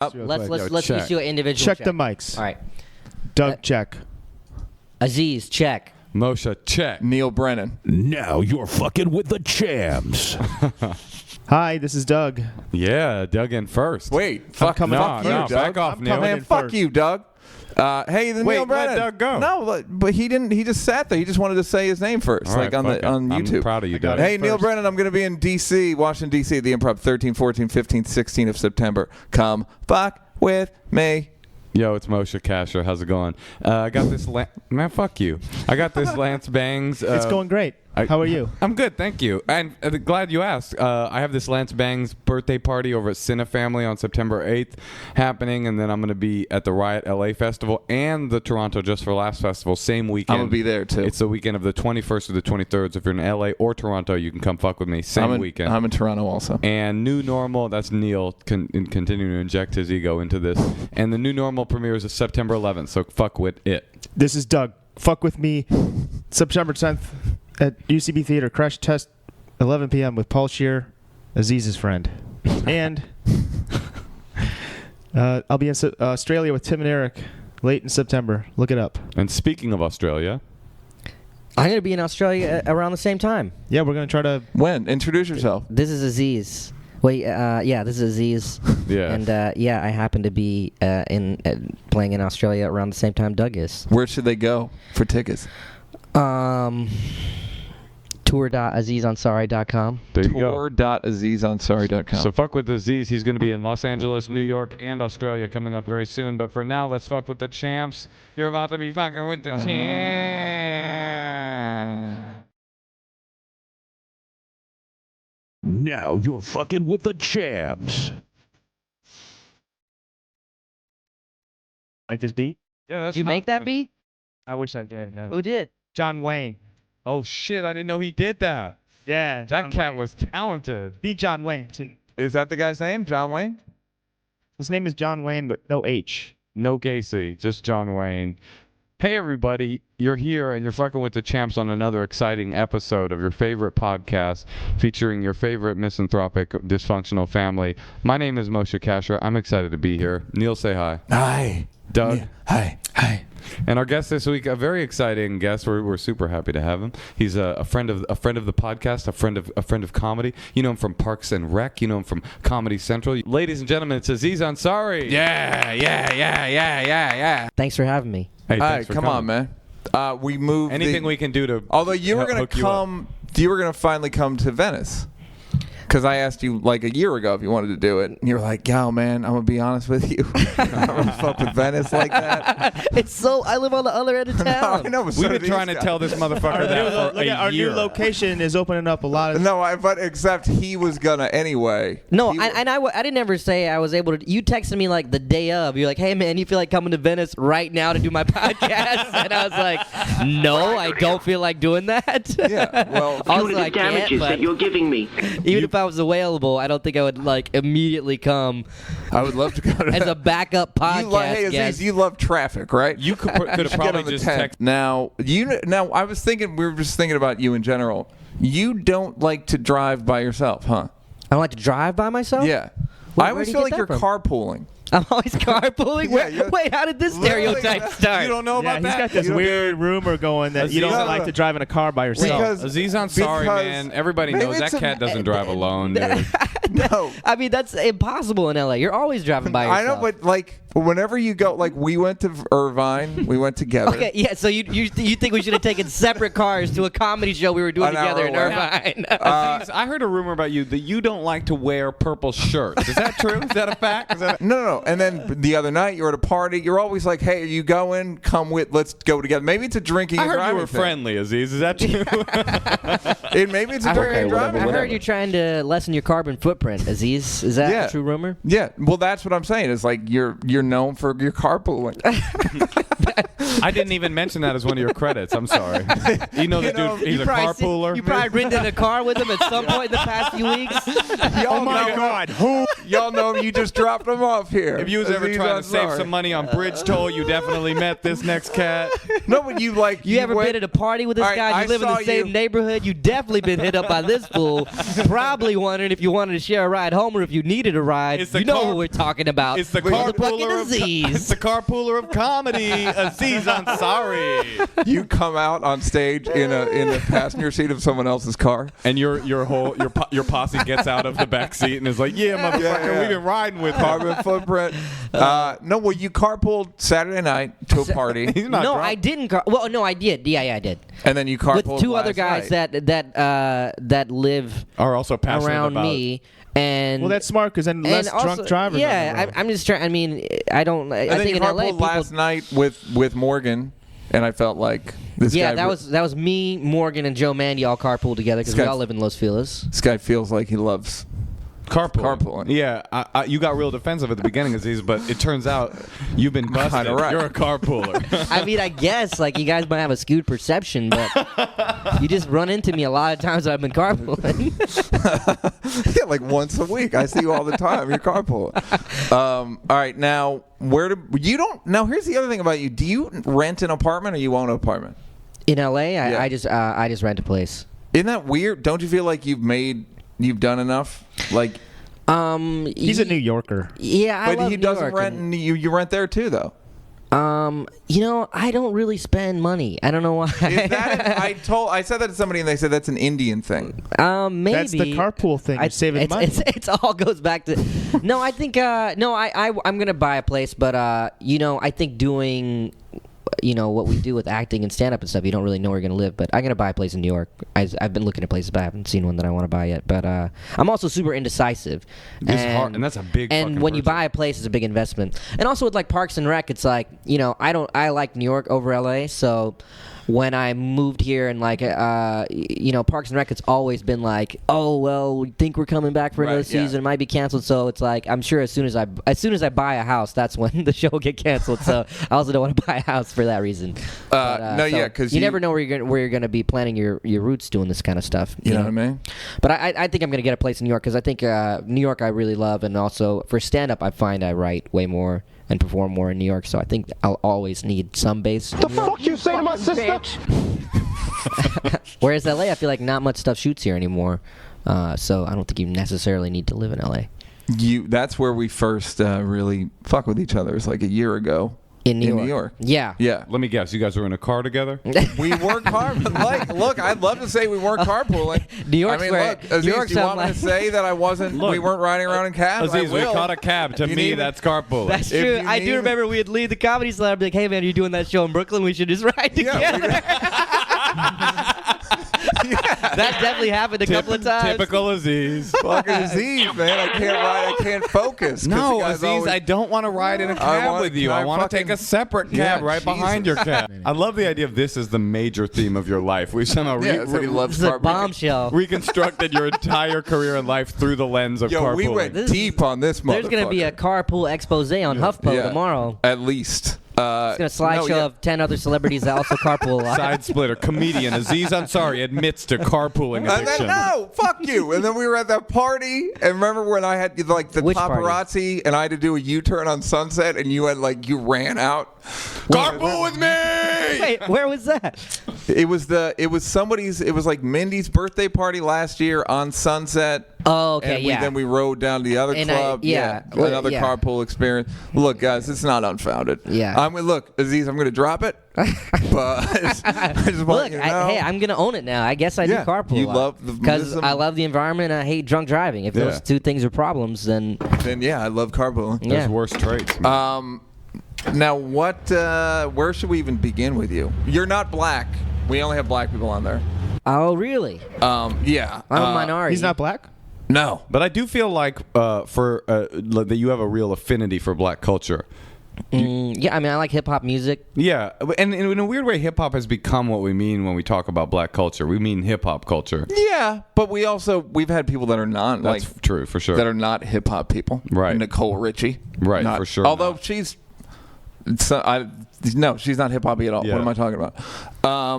Let's just do an individual check. Check the mics. All right. Doug, check. Aziz, check. Moshe, check. Neal Brennan. Now you're fucking with the champs. Hi, this is Doug. Yeah, Doug in first. Wait, fuck you, Doug. Back off, Neal. Man, fuck you, Doug. Hey, Neal Brennan. Let Doug go. No, but he didn't. He just sat there. He just wanted to say his name first, Right, on YouTube. I'm proud of you, Doug. Hey, Neal Brennan, I'm going to be in D.C., Washington, D.C. at the Improv 13, 14, 15, 16 of September. Come fuck with me. Yo, it's Moshe Kasher. How's it going? I got this... Man, fuck you. I got this Lance Bangs... It's going great. How are you? I'm good, thank you. And glad you asked. I have this Lance Bangs birthday party over at Cine Family on September 8th happening, and then I'm going to be at the Riot LA Festival and the Toronto Just for Laughs Festival same weekend. I'm going to be there, too. It's the weekend of the 21st to the 23rd, so if you're in LA or Toronto, you can come fuck with me same weekend. I'm in Toronto also. And New Normal, that's Neal continuing to inject his ego into this. And the New Normal premieres is September 11th, so fuck with it. This is Doug. Fuck with me. September 10th at UCB Theater. Crash Test, 11 p.m. with Paul Scheer, Aziz's friend. And I'll be in Australia with Tim and Eric late in September. Look it up. And speaking of Australia... I'm going to be in Australia around the same time. Yeah, we're going to try to... When? Introduce yourself. This is Aziz. Wait, yeah, this is Aziz. Yeah. And, I happen to be playing in Australia around the same time Doug is. Where should they go for tickets? Tour.azizansari.com. There you go. Tour.azizansari.com. So fuck with Aziz. He's going to be in Los Angeles, New York, and Australia coming up very soon. But for now, let's fuck with the champs. You're about to be fucking with the champs. Now you're fucking with the champs. Like this beat? Yeah, that's Did you make that beat? I wish I did. Yeah. Who did? John Wayne. Oh shit! I didn't know he did that. Yeah. That cat was talented. Beat John Wayne, too. Is that the guy's name? John Wayne? His name is John Wayne, but no H. No Casey, just John Wayne. Hey everybody, you're here and you're fucking with the champs on another exciting episode of your favorite podcast featuring your favorite misanthropic dysfunctional family. My name is Moshe Kasher. I'm excited to be here. Neal, say hi. Hi. Doug. Yeah. Hi. Hi. And our guest this week, a very exciting guest. We're super happy to have him. He's a friend of the podcast, a friend of comedy. You know him from Parks and Rec. You know him from Comedy Central. Ladies and gentlemen, it's Aziz Ansari. Yeah. Thanks for having me. Hey, All thanks right, for come on, coming. man. We moved. Anything we can do to. Although you were going to come, you were going to finally come to Venice. Because I asked you like a year ago if you wanted to do it. And you were like, yo, man, I'm going to be honest with you. I don't fuck with Venice like that. I live on the other end of town. No, I know, but We've been trying to tell this motherfucker that for a Our year. new location is opening up a lot of... No, but except he was going to anyway. No, I didn't ever say I was able to. You texted me like the day of. You're like, hey, man, you feel like coming to Venice right now to do my podcast? And I was like, no, I don't feel like doing that. Yeah, well... Also, I can't, damages that you're giving me. Even if I was available, I don't think I would like immediately come. I would love to go to as a backup podcast. Hey, Aziz, guest. you love traffic, right? You could have probably just texted. Now, I was thinking, we were just thinking about you in general. You don't like to drive by yourself, huh? I don't like to drive by myself? Yeah. I always feel like you're carpooling. I'm always carpooling? Yeah, Wait, how did this stereotype start? You don't know about He's that? got this weird rumor going that you don't like to drive in a car by yourself. Because Aziz Ansari, man. Everybody knows that cat doesn't drive alone, dude. No. I mean, that's impossible in LA. You're always driving by yourself. I know, but like whenever you go, like we went to Irvine, we went together. Okay, yeah. So you think we should have taken separate cars to a comedy show we were doing together in Irvine? Aziz, I heard a rumor about you that you don't like to wear purple shirts. Is that true? Is that a fact? No. And then the other night you were at a party. You're always like, "Hey, are you going? Come with. Let's go together." Maybe it's a drinking. I and heard you driving were thing. friendly, Aziz. Is that true? Maybe it's a drinking and driving. I heard you're trying to lessen your carbon footprint, Aziz. Is that a true rumor? Yeah. Well, that's what I'm saying. It's like you're known for your carpooling. I didn't even mention that as one of your credits. I'm sorry. You know the dude, he's a carpooler. You probably ridden in a car with him at some point in the past few weeks. Oh my God! Who? Y'all know you just dropped him off here. If you was ever Aziz trying to save Ansari. some money on bridge toll, you definitely met this next cat. No, but you like. You ever went- been at a party with this All right, guy? I You live in the saw same you- neighborhood. You definitely been hit up by this fool. Probably wondering if you wanted to share a ride home or if you needed a ride. It's the You know car- what we're talking about. It's the Motherfucking carpooler of Aziz. it's the carpooler of comedy, Aziz Ansari. You come out on stage in a passenger seat of someone else's car. And your posse gets out of the back seat and is like, "Yeah, motherfucker, yeah. we've been riding with him." Carbon footprint. No, well, you carpooled Saturday night to a party, He's not No, drunk. I didn't. Well, no, I did. Yeah, I did. and then you carpooled With two other last guys night. that live Are also passionate around about me. And Well, that's smart because then less and also, drunk drivers. Yeah, on the road. I'm just trying. I mean, I don't. I And then think you in LA, carpooled people. last night with Morgan, and I felt like this Yeah, guy. that was me, Morgan, and Joe Mandy all carpool together because This we guy- all live in Los Feliz. This guy feels like he loves. Carpooling. Yeah, you got real defensive at the beginning, Aziz, but it turns out you've been busted. Kinda right. You're a carpooler. I mean, I guess like you guys might have a skewed perception, but you just run into me a lot of times. I've been carpooling. Yeah, like once a week. I see you all the time. You're carpooling. All right, now you don't? Now here's the other thing about you. Do you rent an apartment or you own an apartment? In LA, Yeah. I just rent a place. Isn't that weird? Don't you feel like you've done enough? Like, He's a New Yorker. Yeah, I but love he New doesn't York rent. and- And you rent there too, though. You know, I don't really spend money. I don't know why. Is that? I said that to somebody, and they said that's an Indian thing. Maybe That's the carpool thing. You're saving money. It's all goes back to. No, I think no, I'm gonna buy a place, but you know, I think doing. You know what we do with acting and stand-up and stuff. You don't really know where you're gonna live, but I'm gonna buy a place in New York. I've been looking at places, but I haven't seen one that I want to buy yet. But I'm also super indecisive. It's hard, and that's a big And fucking when you purchase. buy a place, it's a big investment. And also with like Parks and Rec, it's like I like New York over LA. So when I moved here and like Parks and Rec, it's always been like, oh well, we think we're coming back for another Right, yeah. season. It might be canceled. So it's like I'm sure as soon as I buy a house, that's when the show will get canceled. So I also don't want to buy a house for that reason. No, yeah, 'cause you you- never know where you're gonna be planning your roots doing this kind of stuff. You know what I mean? But I think I'm gonna get a place in New York because I think New York I really love, and also for stand up I find I write way more and perform more in New York. So I think I'll always need some base. The fuck you say to my sister? Whereas LA, I feel like not much stuff shoots here anymore. So I don't think you necessarily need to live in LA. That's where we first really fuck with each other. It's like a year ago. In New New York. York. Yeah. Yeah. Let me guess. You guys were in a car together? We weren't look, I'd love to say we weren't carpooling. New York's I mean, where- look, Aziz, New York's do you sound want me to like- say that I wasn't? Look, we weren't riding around in cabs. Aziz, I we will. caught a cab. To You me, need- that's carpooling. That's If true. you I need- do remember we'd leave the comedy slab. I'd be like, hey man, you're doing that show in Brooklyn. We should just ride together. That definitely happened a couple of times. Typical Aziz. Fucking Aziz, man. I can't ride. I can't focus. 'cause No, the guy's Aziz, always- I don't want to ride in a cab with you. I want to take a separate cab right behind your cab. I love the idea of this as the major theme of your life. We somehow Yeah, that's what he loves. This is a carpooling. bombshell. reconstructed your entire career and life through the lens of Yo, carpooling. we went This is- deep on this. There's gonna be a carpool expose on HuffPo Yeah. tomorrow. At least. It's gonna slideshow no, yeah. of 10 other celebrities that also carpool a lot. Side splitter comedian Aziz Ansari admits to carpooling And addiction. then no, fuck you. And then we were at that party, and remember when I had like the Which party? paparazzi, and I had to do a U-turn on Sunset, and you had like you ran out. Carpool with me! Wait, where was that? It was somebody's. It was like Mindy's birthday party last year on Sunset. Oh, okay, and yeah. then we rode down to the other And club. Well, another yeah. carpool experience. Look, guys, it's not unfounded. Yeah. Look, Aziz, I'm gonna drop it, but I just want Look, you to know. hey, I'm gonna own it now. I guess I Yeah, do carpool. you love the- because this- I love the environment. And I hate drunk driving. If Yeah. those two things are problems, then Then yeah, I love carpooling. yeah. There's worse traits. Now, where should we even begin with you? You're not black. We only have black people on there. Oh, really? Yeah. I'm a minority. He's not black? No. But I do feel like that you have a real affinity for black culture. Yeah, I mean, I like hip hop music. Yeah, and in a weird way, hip hop has become what we mean when we talk about black culture. We mean hip hop culture. Yeah, but we've had people that are not That's like true for sure. that are not hip hop people. Right. Nicole Richie. Right, Not- for sure Although not. she's, no, she's not hip hoppy at all. Yeah. What am I talking about? I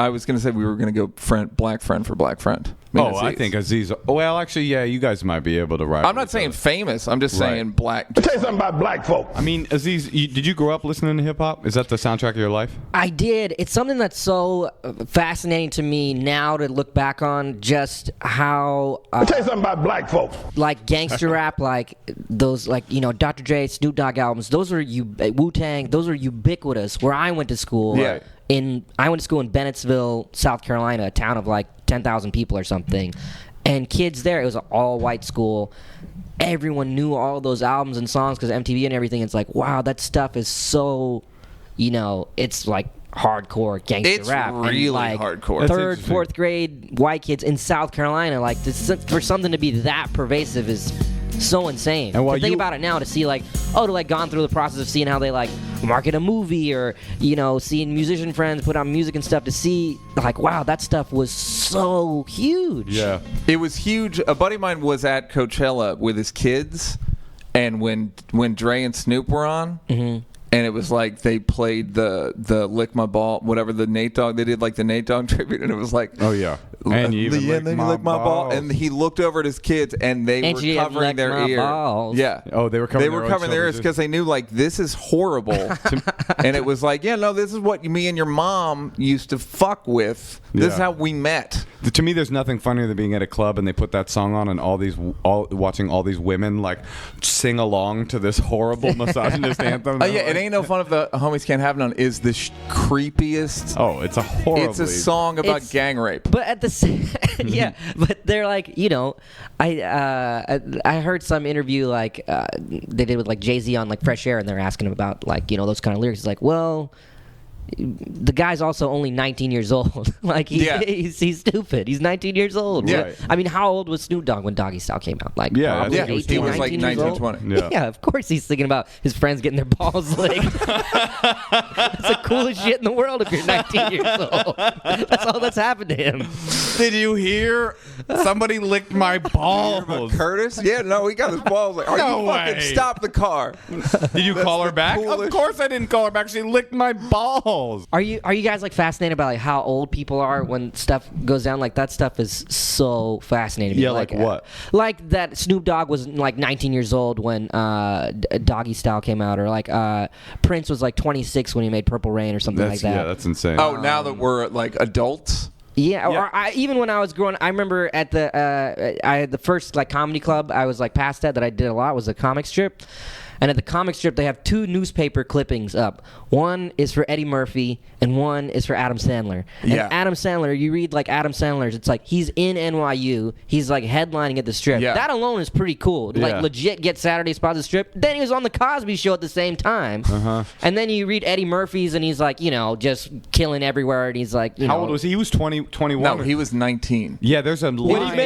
was gonna say we were gonna go black friend for black friend, Oh, I think Aziz. Well, actually, yeah, you guys might be able to ride. I'm not saying famous. I'm just saying black. Tell you something about black folk. I mean, Aziz, did you grow up listening to hip hop? Is that the soundtrack of your life? I did. It's something that's so fascinating to me now to look back on, just how Tell you something about black folk. like gangster rap, like those, like, you know, Dr. Dre, Snoop Dogg albums. Those are Wu-Tang. Those are ubiquitous. Where I went to school. Yeah. I went to school in Bennettsville, South Carolina, a town of like 10,000 people or something. And kids there, it was an all-white school. Everyone knew all those albums and songs because MTV and everything. It's like, wow, that stuff is so, you know, it's like hardcore gangster rap. It's really and like hardcore. Third, fourth grade white kids in South Carolina, like for something to be that pervasive is so insane. And while to think about it now, to see like, to like gone through the process of seeing how they like market a movie, or, you know, seeing musician friends put on music and stuff, to see like, wow, that stuff was so huge. Yeah. It was huge. A buddy of mine was at Coachella with his kids, and when Dre and Snoop were on, and it was like they played the Lick My Ball, whatever, the Nate Dogg. They did like the Nate Dogg tribute, and it was like, Oh yeah. And you even then you lick my ball. And he looked over at his kids, and they And were you didn't covering lick their my ears. balls. Yeah. Oh, they were covering their ears because they knew, like, this is horrible. And it was like, yeah, no, this is what me and your mom used to fuck with. This is how we met. To me, there's nothing funnier than being at a club and they put that song on, and watching all these women like sing along to this horrible misogynist anthem. Yeah, it ain't no fun if the homies can't have none. Is the creepiest. Oh, it's a horrible. It's a song about gang rape. But at the same, yeah, but they're like, you know, I heard some interview like they did with like Jay-Z on like Fresh Air, and they're asking him about like, you know, those kind of lyrics. It's like, well, the guy's also only 19 years old. Like he's stupid. He's 19 years old. Yeah. Right. I mean, how old was Snoop Dogg when Doggy Style came out? Like, Yeah, probably yeah, 18, he was like 19 years 19, old? 20. Yeah, of course he's thinking about his friends getting their balls licked. That's the coolest shit in the world if you're 19 years old. That's all that's happened to him. Did you hear? Somebody licked my balls. Curtis? Yeah, no, he got his balls. Like, No you fucking way. stop the car. Did you call her back? Of coolest- course I didn't call her back. She licked my balls. Are you guys like fascinated about like how old people are when stuff goes down? Like that stuff is so fascinating. to me. Yeah, like what? Like that Snoop Dogg was like 19 years old when Doggy Style came out, or like Prince was like 26 when he made Purple Rain or something like that. Yeah, that's insane. Oh, now that we're like adults? Yeah, or even when I was growing, I remember at the first like comedy club I was like past that I did a lot was a comic strip. And at the comic strip, they have two newspaper clippings up. One is for Eddie Murphy, and one is for Adam Sandler. And Yeah. Adam Sandler, you read like Adam Sandler's, it's like he's in NYU. He's like headlining at the strip. Yeah. That alone is pretty cool. Yeah. Like legit get Saturday spots at the strip. Then he was on the Cosby Show at the same time. And then you read Eddie Murphy's, and he's like, you know, just killing everywhere. And he's like, you How know, old was he? He was 21. No, he was 19. Yeah, there's a When line.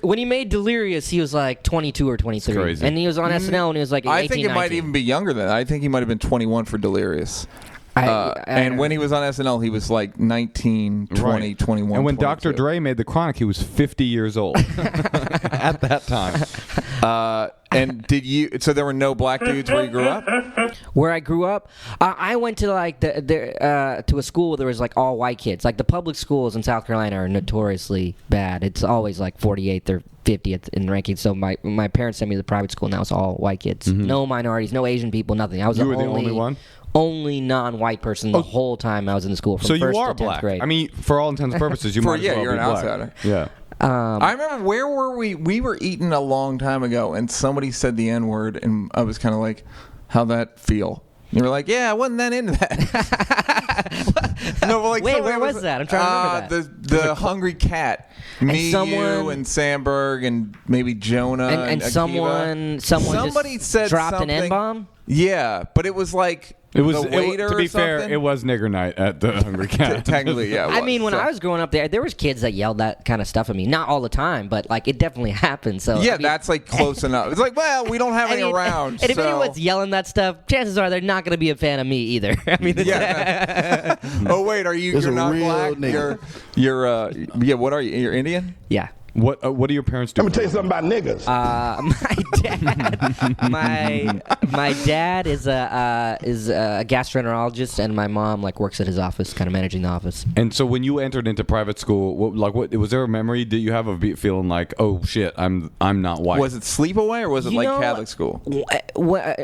he made Delirious, he was like 22 or 23. It's crazy. And he was on SNL, and he was like 18, I think it might 19. even be younger than that. I think he might have been 21 for Delirious. I And when he was on SNL, he was like 19, 20, Right. 21. And when 22. Dr. Dre made The Chronic, he was 50 years old at that time. And so there were no black dudes where you grew up? Where I grew up, I went to like to a school where there was like all white kids. Like the public schools in South Carolina are notoriously bad. It's always like 48th or 50th in rankings. So my parents sent me to the private school. Now it's all white kids, no minorities, no Asian people, nothing. I was You were the only one? only non-white person the whole time I was in the school from So you first are to 10th black. grade. I mean, for all intents and purposes, you might as well you're be an black. outsider. Yeah. I remember, where were we? We were eating a long time ago, and somebody said the N-word, and I was kind of like, how'd that feel? And you were like, yeah, I wasn't that into that. No, but like, Wait, somebody where was that? I'm trying to remember that. The Hungry Cat. Me, you, and Sandberg, and maybe Jonah, and Akiva. somebody just said dropped something. an N-bomb? Yeah, but it was like It was, the waiter to be or fair, something? it was nigger night at the Hungry Cat. Technically, yeah. I mean, when I was growing up there was kids that yelled that kind of stuff at me. Not all the time, but like it definitely happened. So yeah, I mean, that's like close enough. It's like, well, we don't have I any mean, around. And if so. anyone's yelling that stuff, chances are they're not going to be a fan of me either. I mean, Oh wait, are you? There's You're a not real black. nigga. You're yeah. What are you? You're Indian. yeah. What do your parents do? Let me tell you something about niggas. My dad is a gastroenterologist, and my mom like works at his office, kind of managing the office. And so when you entered into private school, what was there a memory that you have of feeling like, oh shit, I'm not white? Was it sleepaway or was it like Catholic school?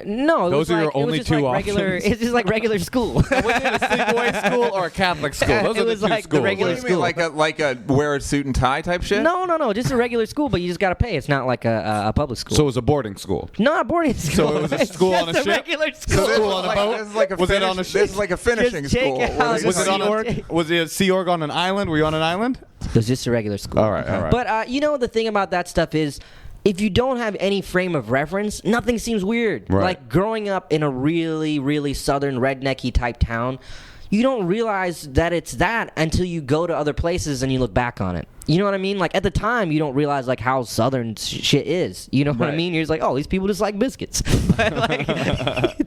No, Those are your only two regular. options. It's just like regular school. Was it a sleepaway school or a Catholic school? Those It are the was two like the schools. regular What do you mean, like a wear a suit and tie type shit? No, just a regular school, but you just gotta pay. It's not like a public school. So it was a boarding school. Not a boarding school. So it was a school It's on a just ship? regular So school. this School is on a like, boat? This is like a Was it finish, on a This is like a finishing Just take school. it where out. they Was just it on Sea a Was it a Sea Org on an island? Were you on an island? It was just a regular school. All right. But you know the thing about that stuff is, if you don't have any frame of reference, nothing seems weird. Right. Like growing up in a really, really southern rednecky type town, you don't realize that it's that until you go to other places and you look back on it. You know what I mean? Like at the time, you don't realize like how southern shit is. You know what I mean? You're just like, oh, these people just like biscuits. But like,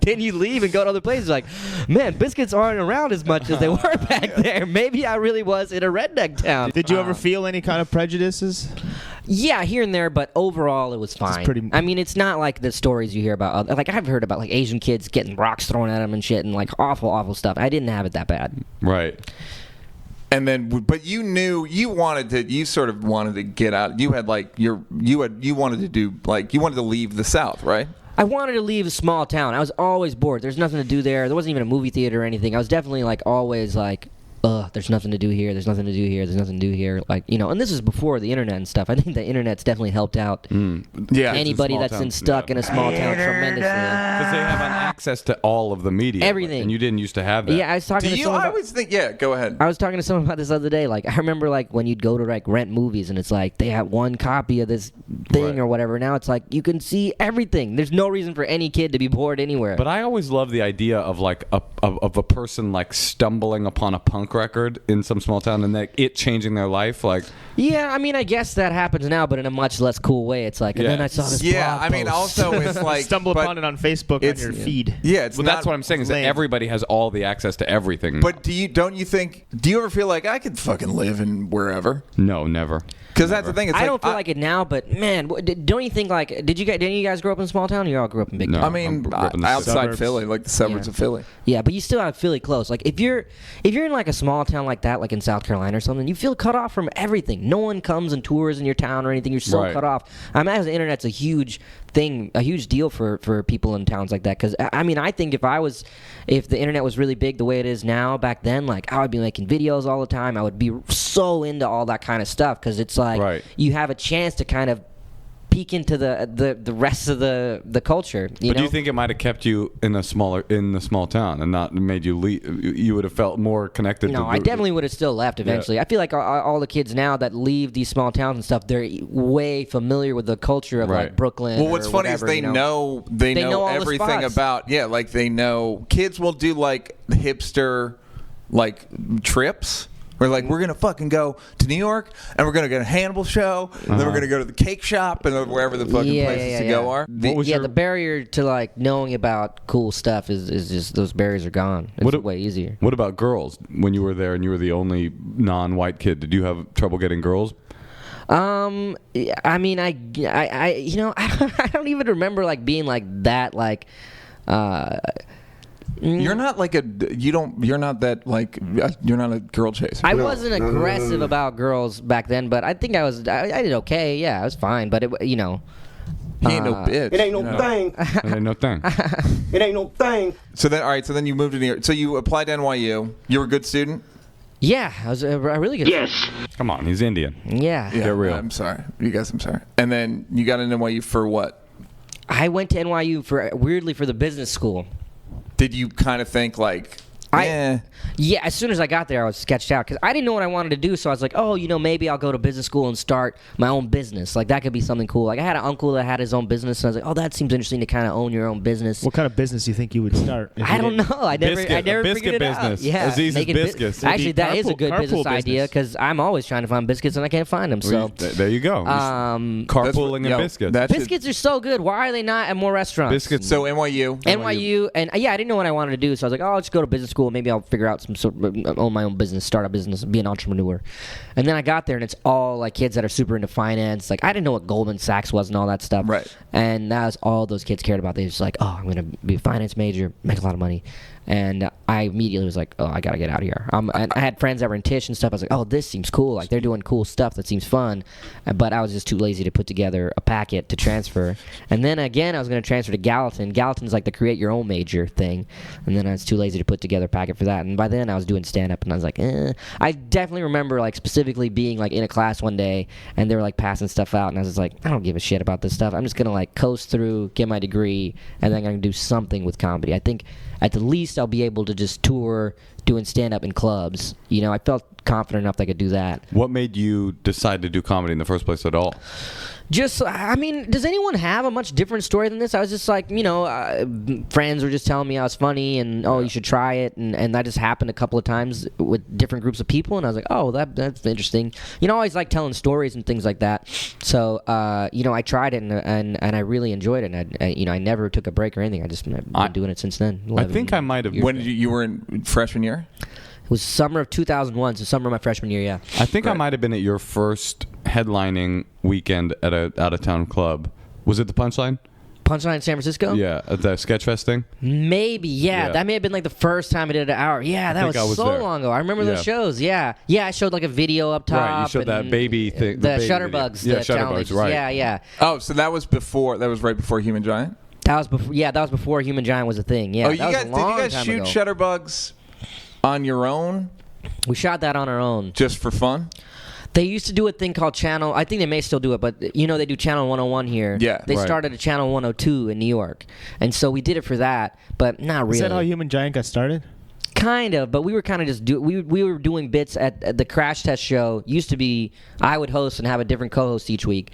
then you leave and go to other places. Like, man, biscuits aren't around as much as they were back there. Maybe I really was in a redneck town. Did you ever feel any kind of prejudices? Yeah, here and there, but overall it was fine. I mean, it's not like the stories you hear about. Like I've heard about like Asian kids getting rocks thrown at them and shit, and like awful stuff. I didn't have it that bad. Right. And then, but you knew you sort of wanted to get out. You had like you wanted to do like you wanted to leave the South, right? I wanted to leave a small town. I was always bored. There's nothing to do there. There wasn't even a movie theater or anything. I was definitely like always like, there's nothing to do here. There's nothing to do here. There's nothing to do here. Like, you know, and this was before the internet and stuff. I think the internet's definitely helped out Yeah, anybody that's been stuck in a small town tremendously. Because they have access to all of the media. Everything. And you didn't used to have that. Yeah, I was talking to someone I about, always think, yeah, go ahead. I was talking to someone about this the other day. Like, I remember, like, when you'd go to, like, rent movies, and it's like, they have one copy of this thing or whatever. Now it's like, you can see everything. There's no reason for any kid to be bored anywhere. But I always love the idea of, like, of a person, like, stumbling upon a punk record in some small town and it changing their life. Like, yeah, I mean, I guess that happens now, but in a much less cool way. It's like, and then I saw this blog I mean, post. also it's like Stumble upon it on Facebook on your feed. Yeah, it's well, that's what I'm saying is that everybody has all the access to everything. But do you ever feel like I could fucking live in wherever? No, never. Because that's the thing. It's I like, don't feel like it now, but man, don't you think like didn't you guys grow up in a small town? Or you all grew up in big No. town? I mean, grew up in the outside suburbs. Philly, like the suburbs of Philly. Yeah, but you still have Philly close. Like if you're in like a small town like that, like in South Carolina or something, you feel cut off from everything. No one comes and tours in your town or anything. You're so cut off. I imagine the internet's a huge thing, a huge deal for people in towns like that. Because I mean, I think if the internet was really big the way it is now, back then, like I would be making videos all the time. I would be so into all that kind of stuff because it's like you have a chance to kind of peek into the rest of the culture. You know? Do you think it might have kept you in the small town and not made you leave? You would have felt more connected. No, I definitely would have still left eventually. I feel like all the kids now that leave these small towns and stuff, they're way familiar with the culture of like Brooklyn. Well, what's funny is they know all everything the spots. about like they know kids will do like hipster like trips. We're like, we're going to fucking go to New York, and we're going to go to a Hannibal show, and then we're going to go to the cake shop, and then wherever the fucking places to go are. The barrier to, like, knowing about cool stuff is just, those barriers are gone. It's way easier. What about girls? When you were there and you were the only non-white kid, did you have trouble getting girls? I mean, I you know, I don't even remember, like, being, like, that, like, You're not like you're not that like you're not a girl chaser. I wasn't aggressive about girls back then, but I think I did okay. Yeah, I was fine, but he ain't no bitch. It ain't no thing. It ain't no thing. It ain't no thing. So then, all right. So then you moved to New York. So you applied to NYU. You were a good student. Yeah, I was a really good. Yes. Come on, he's Indian. Yeah. Get real. I'm sorry, you guys. I'm sorry. And then you got into NYU for what? I went to NYU for the business school. Did you kind of think like, Yeah, as soon as I got there, I was sketched out because I didn't know what I wanted to do. So I was like, oh, you know, maybe I'll go to business school and start my own business. Like that could be something cool. Like I had an uncle that had his own business, and I was like, oh, that seems interesting to kind of own your own business. What kind of business do you think you would start? I don't know. I never figured it out. business. Yeah, Aziz's making biscuits. Actually, that is a good carpool business idea because I'm always trying to find biscuits and I can't find them. So There you go. Carpooling and biscuits. Biscuits are so good. Why are they not at more restaurants? Biscuits. So NYU, and yeah, I didn't know what I wanted to do, so I was like, oh, I'll just go to business school. school. Maybe I'll figure out some sort of own my own business, start a business, be an entrepreneur. And then I got there, and it's all like kids that are super into finance. Like I didn't know what Goldman Sachs was and all that stuff. Right. And that was all those kids cared about. They was like, oh, I'm gonna be a finance major, make a lot of money. And I immediately was like, oh, I gotta get out of here. And I had friends that were in Tisch and stuff. I was like, oh, this seems cool. Like they're doing cool stuff that seems fun. But I was just too lazy to put together a packet to transfer. And then again, I was gonna transfer to Gallatin. Gallatin's like the create your own major thing. And then I was too lazy to put together a packet for that. And by then I was doing stand up, and I was like, I definitely remember like specifically being like in a class one day, and they were like passing stuff out, and I was just like, I don't give a shit about this stuff. I'm just gonna like coast through, get my degree, and then I'm gonna do something with comedy. I think at the least I'll be able to just tour doing stand-up in clubs. You know, I felt confident enough that I could do that. What made you decide to do comedy in the first place at all? Just, I mean, does anyone have a much different story than this? I was just like, you know, friends were just telling me I was funny and, oh, you should try it. And that just happened a couple of times with different groups of people. And I was like, oh, that's interesting. You know, I always like telling stories and things like that. So, you know, I tried it and I really enjoyed it. And, you know, I never took a break or anything. I've been doing it since then. I think I might have. When did you were in freshman year? It was summer of 2001, so summer of my freshman year, yeah. I think I might have been at your first headlining weekend at a out-of-town club. Was it the Punchline? Punchline in San Francisco? Yeah, at the Sketchfest thing? Maybe, yeah. That may have been like the first time I did an hour. Yeah, that was so there. long ago. I remember those shows, yeah. Yeah, I showed like a video up top. Right, you showed that baby thing. The Shutterbugs. Yeah, the Shutterbugs, right. Yeah, yeah. Oh, so that was right before Human Giant? That was before. Yeah, that was before Human Giant was a thing. Yeah. Oh, did you guys shoot Shutterbugs on your own? We shot that on our own. Just for fun? They used to do a thing called Channel. I think they may still do it, but you know they do Channel 101 here. Yeah. They started a Channel 102 in New York, and so we did it for that, but not really. Is that how Human Giant got started? Kind of, but we were kind of just we were doing bits at the Crash Test show. Used to be I would host and have a different co-host each week.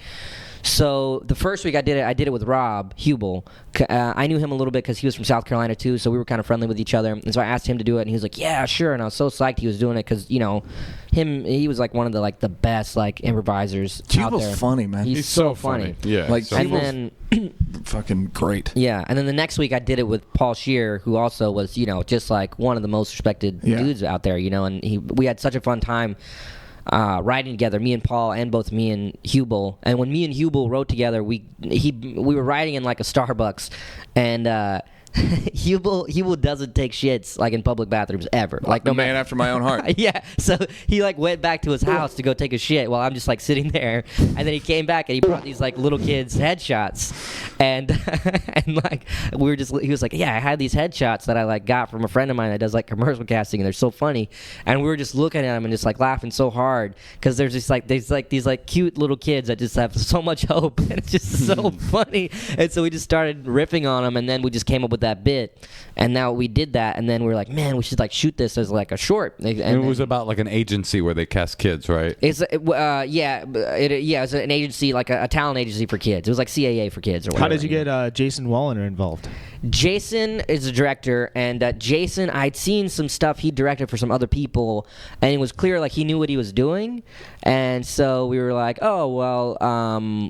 So the first week I did it with Rob Hubel. I knew him a little bit because he was from South Carolina too, so we were kind of friendly with each other. And so I asked him to do it, and he was like, "Yeah, sure." And I was so psyched he was doing it because you know, he was like one of the best like improvisers out there. Hubel's funny, man. He's so funny. Yeah, like so and then fucking great. Yeah, and then the next week I did it with Paul Scheer, who also was just like one of the most respected dudes out there. And we had such a fun time. Writing together, me and Paul, and both me and Hubel. And when me and Hubel wrote together, we were writing in like a Starbucks, and Hubel doesn't take shits like in public bathrooms ever. Like no man after my own heart. Yeah, so he like went back to his house to go take a shit while I'm just like sitting there, and then he came back and he brought these like little kids headshots, and and like he was like, yeah, I had these headshots that I like got from a friend of mine that does like commercial casting, and they're so funny, and we were just looking at them and just like laughing so hard because there's these like cute little kids that just have so much hope, and it's just so funny, and so we just started riffing on them, and then we just came up with that bit, and now we did that, and then we were like, man, we should like shoot this as like a short. And it was about like an agency where they cast kids, right? It's it was an agency, like a talent agency for kids. It was like CAA for kids or whatever. How did you get Jason Walliner involved? Jason is a director, and Jason, I'd seen some stuff he directed for some other people, and it was clear like he knew what he was doing, and so we were like, oh well,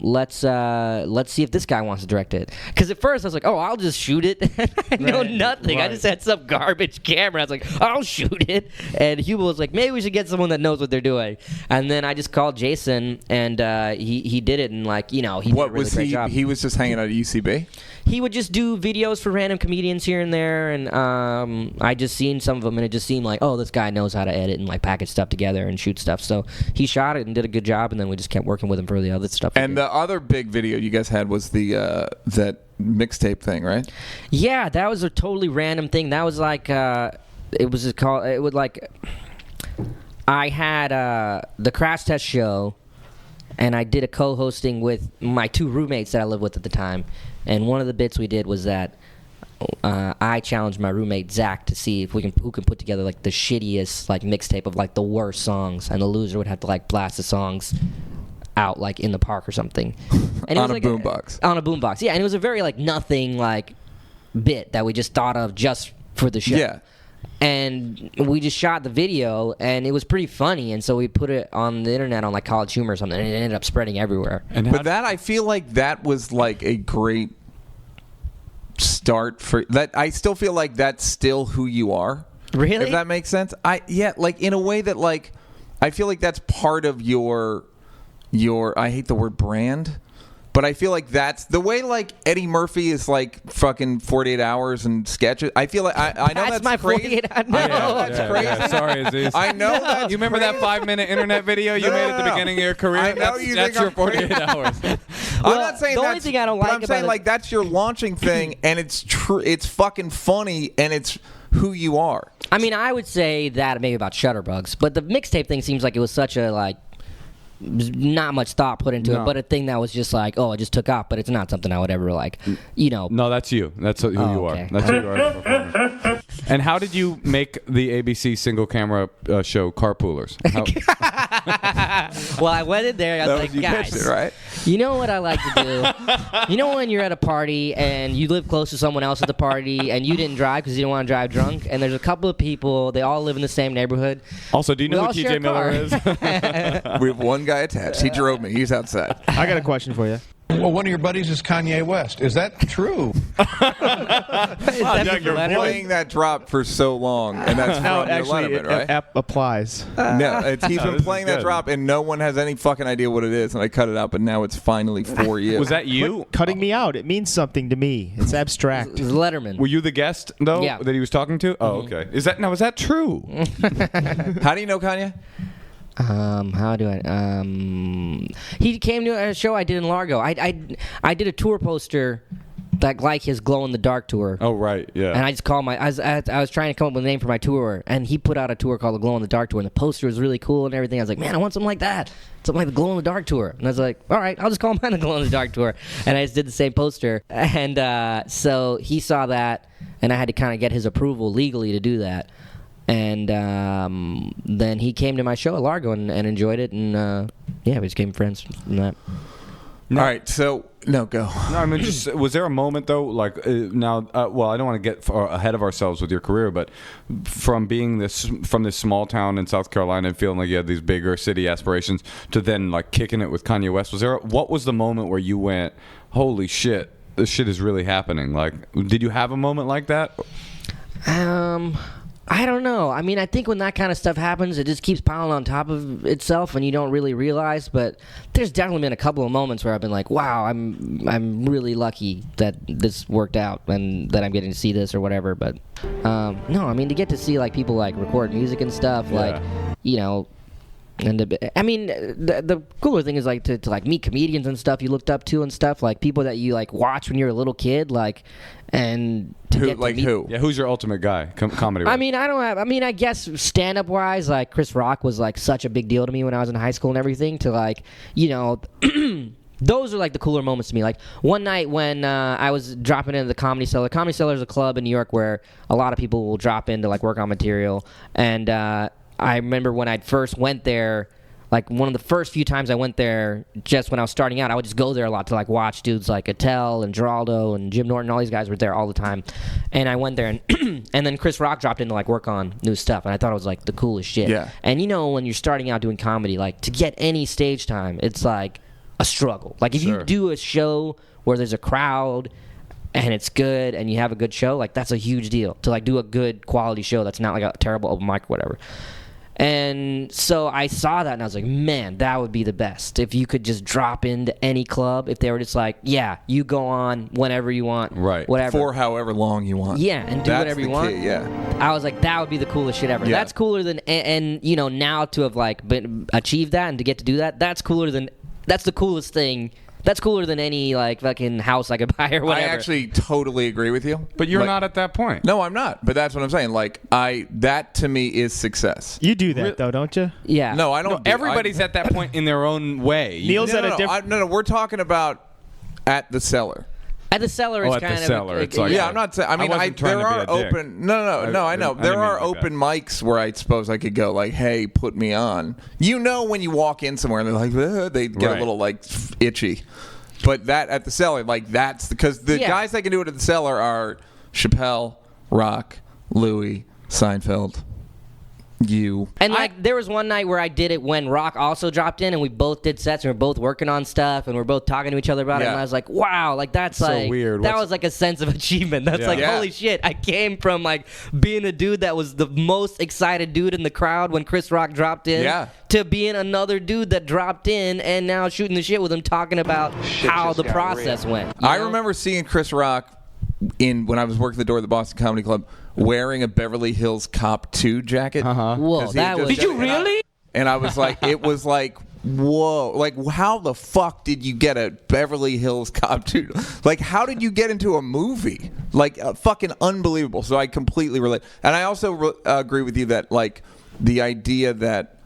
let's see if this guy wants to direct it. Because at first I was like, oh, I'll just shoot it. I know nothing. Right. I just had some garbage camera. I was like, I'll shoot it. And Hubel was like, maybe we should get someone that knows what they're doing. And then I just called Jason, and he did it, and like he did a really great job. He was just hanging out at UCB? He would just do videos for random comedians here and there, and I just seen some of them, and it just seemed like, oh, this guy knows how to edit and like package stuff together and shoot stuff. So he shot it and did a good job, and then we just kept working with him for the other stuff. And the other big video you guys had was the that mixtape thing, right? Yeah, that was a totally random thing. That was like I had the Crash Test show, and I did a co-hosting with my two roommates that I lived with at the time. And one of the bits we did was that I challenged my roommate Zach to see if who can put together like the shittiest like mixtape of like the worst songs, and the loser would have to like blast the songs out like in the park or something. And on a boombox. On a boombox, yeah. And it was a very like nothing like bit that we just thought of just for the show. Yeah. And we just shot the video, and it was pretty funny, and so we put it on the internet on like College Humor or something, and it ended up spreading everywhere. But I feel like that was like a great start for that. I still feel like that's still who you are. Really? If that makes sense. Like in a way that like I feel like that's part of your I hate the word brand, but I feel like that's the way like Eddie Murphy is like fucking 48 hours and sketches. I feel like I know that's my crazy. 48 hours. No. That's crazy. Yeah. Sorry, Aziz. I know that. You remember that 5-minute internet video you made at the beginning of your career? I know that's you that's think your I'm 48 hours. I'm not saying the only that's, thing I don't but like I'm saying about like that's your launching thing, and it's true. It's fucking funny, and it's who you are. I mean, I would say that maybe about Shutterbugs, but the mixtape thing seems like it was such a like not much thought put into it, but a thing that was just like, oh, it just took off, but it's not something I would ever like, you know. No, that's you. That's who you okay. are. That's who you are as a performer. And how did you make the ABC single camera show Carpoolers? Well, I went in there, I was like, you guys, pitched it, right? you know what I like to do? You know when you're at a party and you live close to someone else at the party and you didn't drive because you didn't want to drive drunk, and there's a couple of people, they all live in the same neighborhood. Also, do you know We who all share a TJ Miller car. is? We have one guy attached. He drove me. He's outside. I got a question for you. Well, one of your buddies is Kanye West. Is that true? You're playing that drop for so long, and that's from No, your actually, Letterman, right? it applies. No, he's been this playing is that good. drop, and no one has any fucking idea what it is, and I cut it out, but now it's finally for you. Was that you? Quit cutting me out. It means something to me. It's abstract. It was Letterman. Were you the guest though Yeah. that he was talking to? Oh, okay. Is that true? How do you know Kanye? How do I? He came to a show I did in Largo. I did a tour poster, like his glow in the dark tour. Oh, right. Yeah. And I just called I was trying to come up with a name for my tour, and he put out a tour called the Glow in the Dark tour, and the poster was really cool and everything. I was like, man, I want something like that, something like the Glow in the Dark tour. And I was like, all right, I'll just call mine the Glow in the Dark tour. And I just did the same poster, and so he saw that, and I had to kind of get his approval legally to do that. And then he came to my show at Largo and enjoyed it, and yeah, we became friends from that. All right, so no, go. No, I mean, just was there a moment though, like now? Well, I don't want to get ahead of ourselves with your career, but from being from this small town in South Carolina and feeling like you had these bigger city aspirations to then like kicking it with Kanye West, what was the moment where you went, holy shit, this shit is really happening? Like, did you have a moment like that? I don't know. I mean, I think when that kind of stuff happens, it just keeps piling on top of itself, and you don't really realize. But there's definitely been a couple of moments where I've been like, "Wow, I'm really lucky that this worked out and that I'm getting to see this or whatever." But no, I mean, to get to see like people like record music and stuff, like you know. And I mean, the cooler thing is like to like meet comedians and stuff you looked up to and stuff, like people that you like watch when you're a little kid, like, and to Who, get to like meet, who? Yeah, who's your ultimate guy, comedy? I mean, I guess stand-up wise, like Chris Rock was like such a big deal to me when I was in high school and everything. To like, you know, those are like the cooler moments to me. Like one night when I was dropping into the Comedy Cellar. Comedy Cellar is a club in New York where a lot of people will drop in to like work on material. And I remember when I first went there, like one of the first few times I went there, just when I was starting out, I would just go there a lot to like watch dudes like Attell and Geraldo and Jim Norton. All these guys were there all the time, and I went there, and and then Chris Rock dropped in to like work on new stuff, and I thought it was like the coolest shit. Yeah. And you know, when you're starting out doing comedy, like to get any stage time, it's like a struggle. Like if you do a show where there's a crowd and it's good and you have a good show, like that's a huge deal. To like do a good quality show that's not like a terrible open mic or whatever. And so I saw that and I was like, man, that would be the best if you could just drop into any club. If they were just like, yeah, you go on whenever you want, Right. whatever, For however long you want. yeah, and do That's whatever you the want. key, yeah. I was like, that would be the coolest shit ever. Yeah. That's cooler than and you know, now to have like achieved that and to get to do that, that's the coolest thing. That's cooler than any like fucking house I could buy or whatever. I actually totally agree with you. But you're Like- not at that point. No, I'm not. But that's what I'm saying. Like that to me is success. You do that though, don't you? yeah. No, I don't. Everybody's at that point in their own way. Neal's No, at no, a no, different. no. We're talking about at the Cellar. At the Cellar, Oh, it's at the kind of Cellar, it's like- Yeah, I'm not saying. I mean, wasn't trying there to be are a dick. open. No, I know. I There didn't are mean like open mics where I suppose I could go like, "Hey, put me on." You know, when you walk in somewhere and they're like, they get Right. a little like itchy. But that at the Cellar, like that's because the Yeah. guys that can do it at the Cellar are Chappelle, Rock, Louis, Seinfeld. You. And like there was one night where I did it when Rock also dropped in, and we both did sets, and we were both working on stuff, and we are both talking to each other about it. And I was like, wow, like that's So like weird. that was like a sense of achievement. That's like holy shit. I came from like being a dude that was the most excited dude in the crowd when Chris Rock dropped in, to being another dude that dropped in and now shooting the shit with him, talking about how the process went. I remember seeing Chris Rock when I was working the door at the Boston Comedy Club, wearing a Beverly Hills Cop 2 jacket. Whoa, that was... Did you really? And I was like, it was like, whoa. Like, how the fuck did you get a Beverly Hills Cop 2? Like, how did you get into a movie? Like, fucking unbelievable. So I completely relate. And I also agree with you that, like, the idea that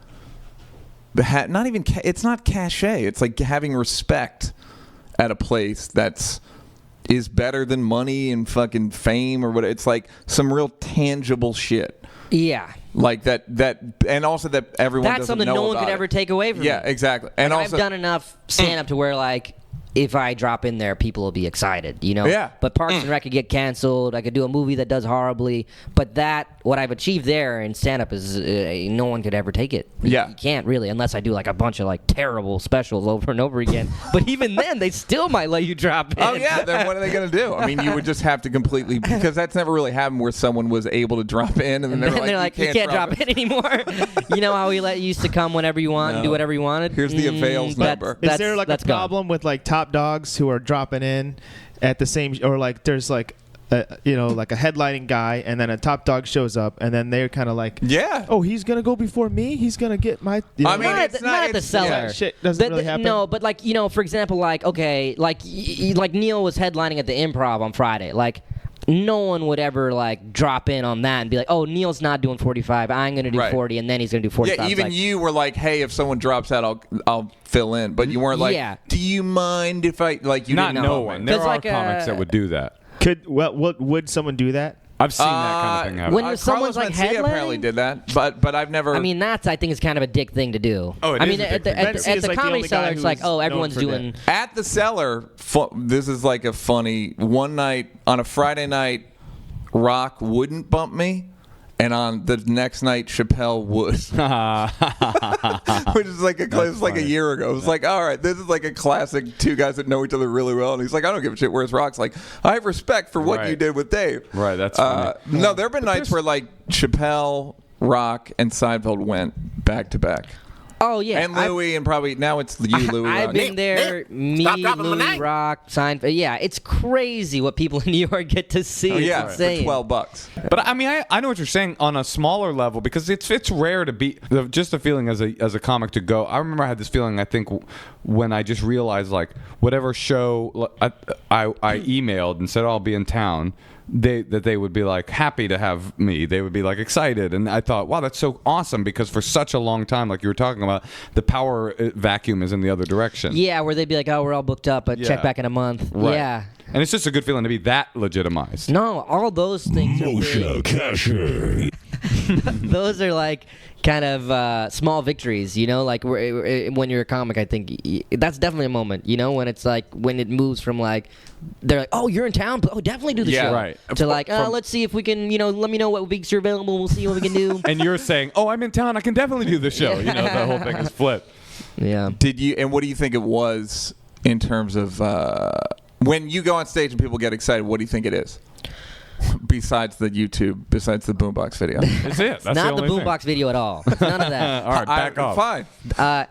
not even it's not cachet. It's like having respect at a place is better than money and fucking fame or what. It's like some real tangible shit. Yeah. Like that, and also that everyone that's doesn't something know no one about could it. ever take away from me. Yeah, exactly. And like, also, I've done enough stand-up to where, like, if I drop in there, people will be excited, you know? Yeah. But Parks and Rec could get canceled. I could do a movie that does horribly. But what I've achieved there in stand-up is no one could ever take it. You can't really, unless I do, like, a bunch of, like, terrible specials over and over again. But even then, they still might let you drop in. Oh, yeah. Then what are they going to do? I mean, you would just have to completely... Because that's never really happened where someone was able to drop in and then they're like, you can't drop in anymore. You know how you used to come whenever you want and do whatever you wanted? Here's the avails number. Is there like a problem with like top dogs who are dropping in at the same, or like there's like like a headlining guy and then a top dog shows up and then they're kind of like, oh, he's gonna go before me, he's gonna get my I mean, not at the cellar. That shit doesn't really happen. No, but like, you know, for example, like, okay, like Neal was headlining at the Improv on Friday. Like, no one would ever like drop in on that and be like, oh, Neal's not doing 45, I'm gonna do 40, and then he's gonna do 45. Yeah, even like, you were like, hey, if someone drops out, I'll fill in. But you weren't like, do you mind if I, like, you not didn't no know. one. There are like, comics that would do that. Would someone do that? I've seen that kind of thing happen. When someone's like Mencia apparently headlining, did that, but I've never. I mean, I think is kind of a dick thing to do. Oh, it I is mean, a at dick the, thing. at Mencia the, is at the like the comedy only guy cellar, it's like, who's oh, known everyone's for doing. At the cellar, this is like a funny one night on a Friday night. Rock wouldn't bump me, and on the next night Chappelle would, which is like a year ago. It was like, all right, this is like a classic two guys that know each other really well, and he's like, I don't give a shit. Whereas Rock's like, I have respect for what you did with Dave. Right, that's funny. No, there have been nights where like Chappelle, Rock, and Seinfeld went back to back. Oh yeah, And Louis, and probably now it's you, Louis. I've Rock. been there. Me, Louis, Rock, Seinfeld. Yeah, it's crazy what people in New York get to see. Oh, yeah, it's for insane. $12. But I mean, I know what you're saying on a smaller level, because it's rare to be just a feeling as a comic to go. I remember I had this feeling, I think, when I just realized, like, whatever show I emailed and said, oh, I'll be in town, they would be like happy to have me. They would be like excited, and I thought, wow, that's so awesome, because for such a long time, like you were talking about, the power vacuum is in the other direction. Yeah, where they'd be like, oh, we're all booked up, but check back in a month. Right. Yeah. And it's just a good feeling to be that legitimized. No, all those things Moshe Kasher. those are like kind of small victories, you know, like when you're a comic. I think that's definitely a moment, you know, when it's like when it moves from like they're like, oh, you're in town, oh, definitely do the show, right, to like, let's see if we can, you know, let me know what weeks you're available, we'll see what we can do. And you're saying, oh, I'm in town, I can definitely do the show. You know, the whole thing is flipped. Yeah. Did you? And what do you think it was in terms of when you go on stage and people get excited? What do you think it is? Besides the Boombox video. That's it. That's Not the only thing. Boombox video at all. It's none of that. All right, back off. Fine.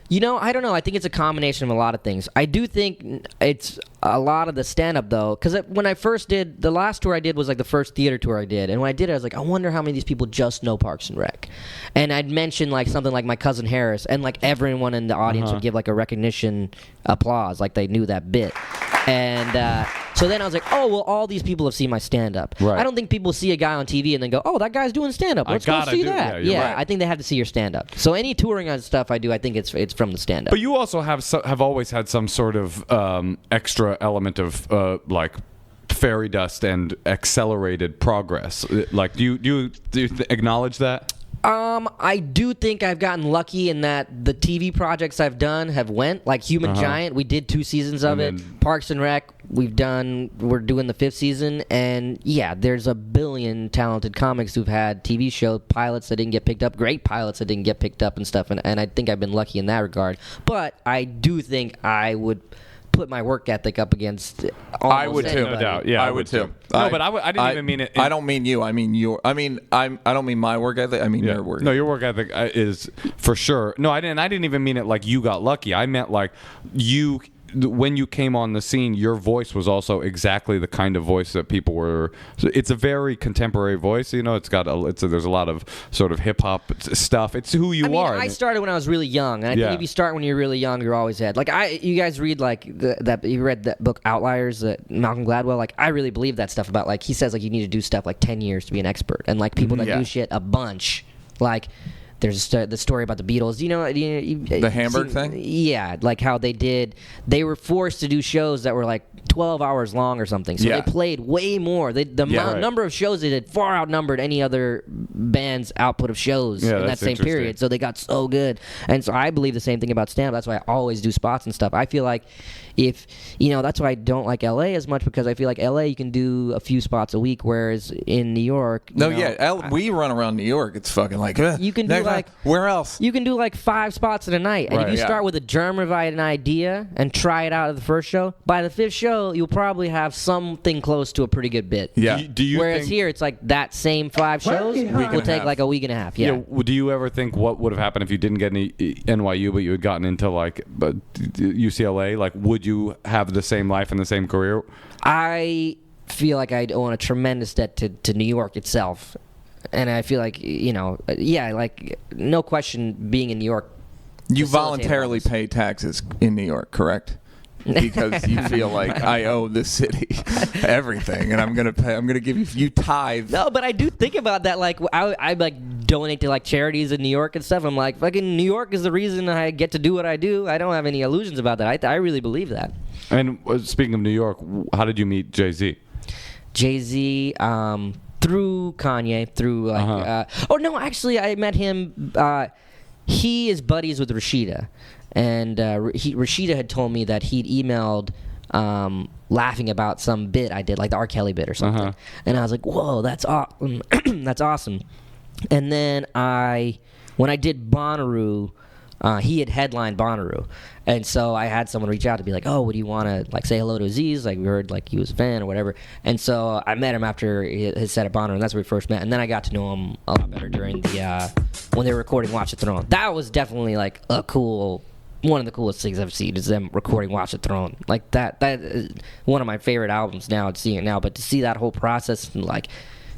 You know, I don't know. I think it's a combination of a lot of things. I do think it's a lot of the stand-up, though, because when I first did, the last tour I did was like the first theater tour I did, and when I did it, I was like, I wonder how many of these people just know Parks and Rec. And I'd mention like something like My Cousin Harris, and like everyone in the audience would give like a recognition applause, like they knew that bit. And so then I was like, oh, well, all these people have seen my stand-up. Right. I don't think people see a guy on TV and then go, oh, that guy's doing stand-up. Let's go see that. Yeah, I think they have to see your stand-up. So any touring on stuff I do, I think it's from the stand-up. But you also have always had some sort of extra element of like fairy dust and accelerated progress. Like, do you acknowledge that? I do think I've gotten lucky in that the TV projects I've done have went. Like Human Giant, we did 2 seasons of it. Parks and Rec, we're doing the 5th season. And yeah, there's a billion talented comics who've had TV show pilots that didn't get picked up, great pilots that didn't get picked up and stuff. And I think I've been lucky in that regard. But I do think I would put my work ethic up against almost I would too, anybody. No doubt. Yeah, I would too. No, but I didn't even mean it. I don't mean you. I mean your. I don't mean my work ethic. I mean your work. No, your work ethic is for sure. No, I didn't even mean it like you got lucky. I meant like you. When you came on the scene, your voice was also exactly the kind of voice that people were. It's a very contemporary voice, you know. There's a lot of sort of hip hop stuff. It's who you are. I started when I was really young, and I think if you start when you're really young, you're always ahead. Like you guys read you read that book Outliers, Malcolm Gladwell. Like I really believe that stuff about like he says like you need to do stuff like 10 years to be an expert, and like people that do shit a bunch, like. There's the story about the Beatles. The Hamburg thing? Yeah, like how they were forced to do shows that were like 12 hours long or something. So they played way more. Number of shows they did far outnumbered any other band's output of shows in that same period. So they got so good. And so I believe the same thing about stand-up. That's why I always do spots and stuff. I feel like that's why I don't like LA as much, because I feel like LA you can do a few spots a week, whereas in New York, we run around New York. It's fucking like you can do like where else? You can do like 5 spots in a night, and if you start with a germ-revived idea and try it out at the first show, by the 5th show you'll probably have something close to a pretty good bit. Yeah. Whereas here it's like that same 5 shows will take like a week and a half. Yeah. Do you ever think what would have happened if you didn't get any NYU, but you had gotten into like UCLA? Like, would you have the same life and the same career? I feel like I owe a tremendous debt to New York itself. And I feel like, like, no question, being in New York. You voluntarily pay taxes in New York, correct? Because you feel like I owe this city everything, and I'm gonna give you tithe. No, but I do think about that. Like, I like donate to like charities in New York and stuff. I'm like, fucking New York is the reason I get to do what I do. I don't have any illusions about that. I really believe that. And speaking of New York, how did you meet Jay-Z? Jay-Z, through Kanye, through like. Actually, I met him. He is buddies with Rashida, and Rashida had told me that he'd emailed laughing about some bit I did, like the R. Kelly bit or something. And I was like, whoa, that's awesome. That's awesome. And then when I did Bonnaroo, he had headlined Bonnaroo. And so I had someone reach out to be like, oh, would you want to like say hello to Aziz? Like, we heard like he was a fan or whatever. And so I met him after his set at Bonnaroo, and that's where we first met. And then I got to know him a lot better during when they were recording Watch the Throne. That was definitely like one of the coolest things I've seen, is them recording Watch the Throne. Like that is one of my favorite albums now, seeing it now. But to see that whole process and like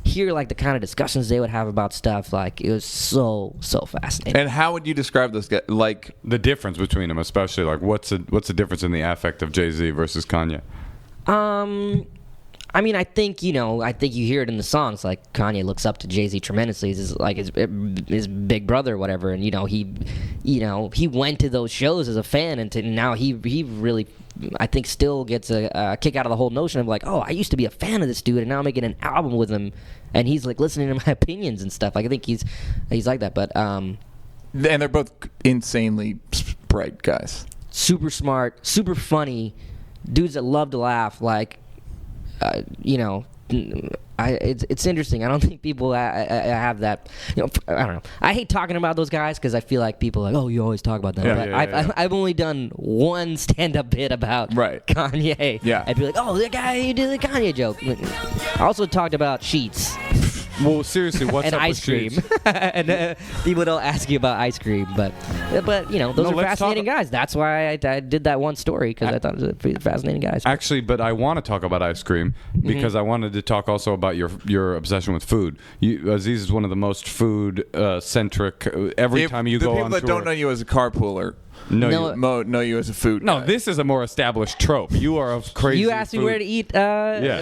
hear like the kind of discussions they would have about stuff, like it was so fascinating. And how would you describe those guys? Like the difference between them, especially like what's the difference in the affect of Jay-Z versus Kanye? I mean, I think you hear it in the songs. Like Kanye looks up to Jay-Z tremendously. He's like his big brother or whatever, and he went to those shows as a fan, and now he really, I think, still gets a kick out of the whole notion of like, oh, I used to be a fan of this dude, and now I'm making an album with him, and he's like listening to my opinions and stuff. Like, I think he's like that. But and they're both insanely bright guys, super smart, super funny dudes that love to laugh. Like, it's interesting. I don't think people have that. I don't know. I hate talking about those guys because I feel like people are like, oh, you always talk about them. I've only done one stand-up bit about Kanye. Yeah. I'd be like, oh, the guy who did the Kanye joke. I also talked about sheets. Well, seriously, what's and up ice with cream? sheets? And people don't ask you about ice cream, but those are fascinating guys. That's why I did that one story, because I thought it was pretty fascinating guys. Actually, but I want to talk about ice cream because I wanted to talk also about your obsession with food. Aziz is one of the most food centric. Every time you go on tour, the people that don't know you as a carpooler know you as a food guy. This is a more established trope. You are a crazy. You asked me where to eat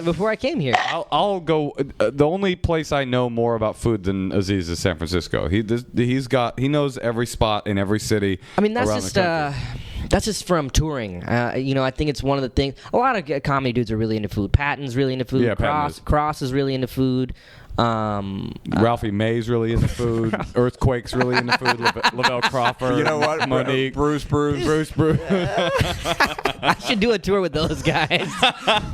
before I came here. I'll go. The only place I know more about food than Aziz is San Francisco. He knows every spot in every city. I mean, that's just from touring. I think it's one of the things. A lot of comedy dudes are really into food. Patton's really into food. Yeah, Cross is really into food. Ralphie May's really into food. Earthquake's really into food. Lavelle Crawford. You know what? Monique. Bruce. I should do a tour with those guys.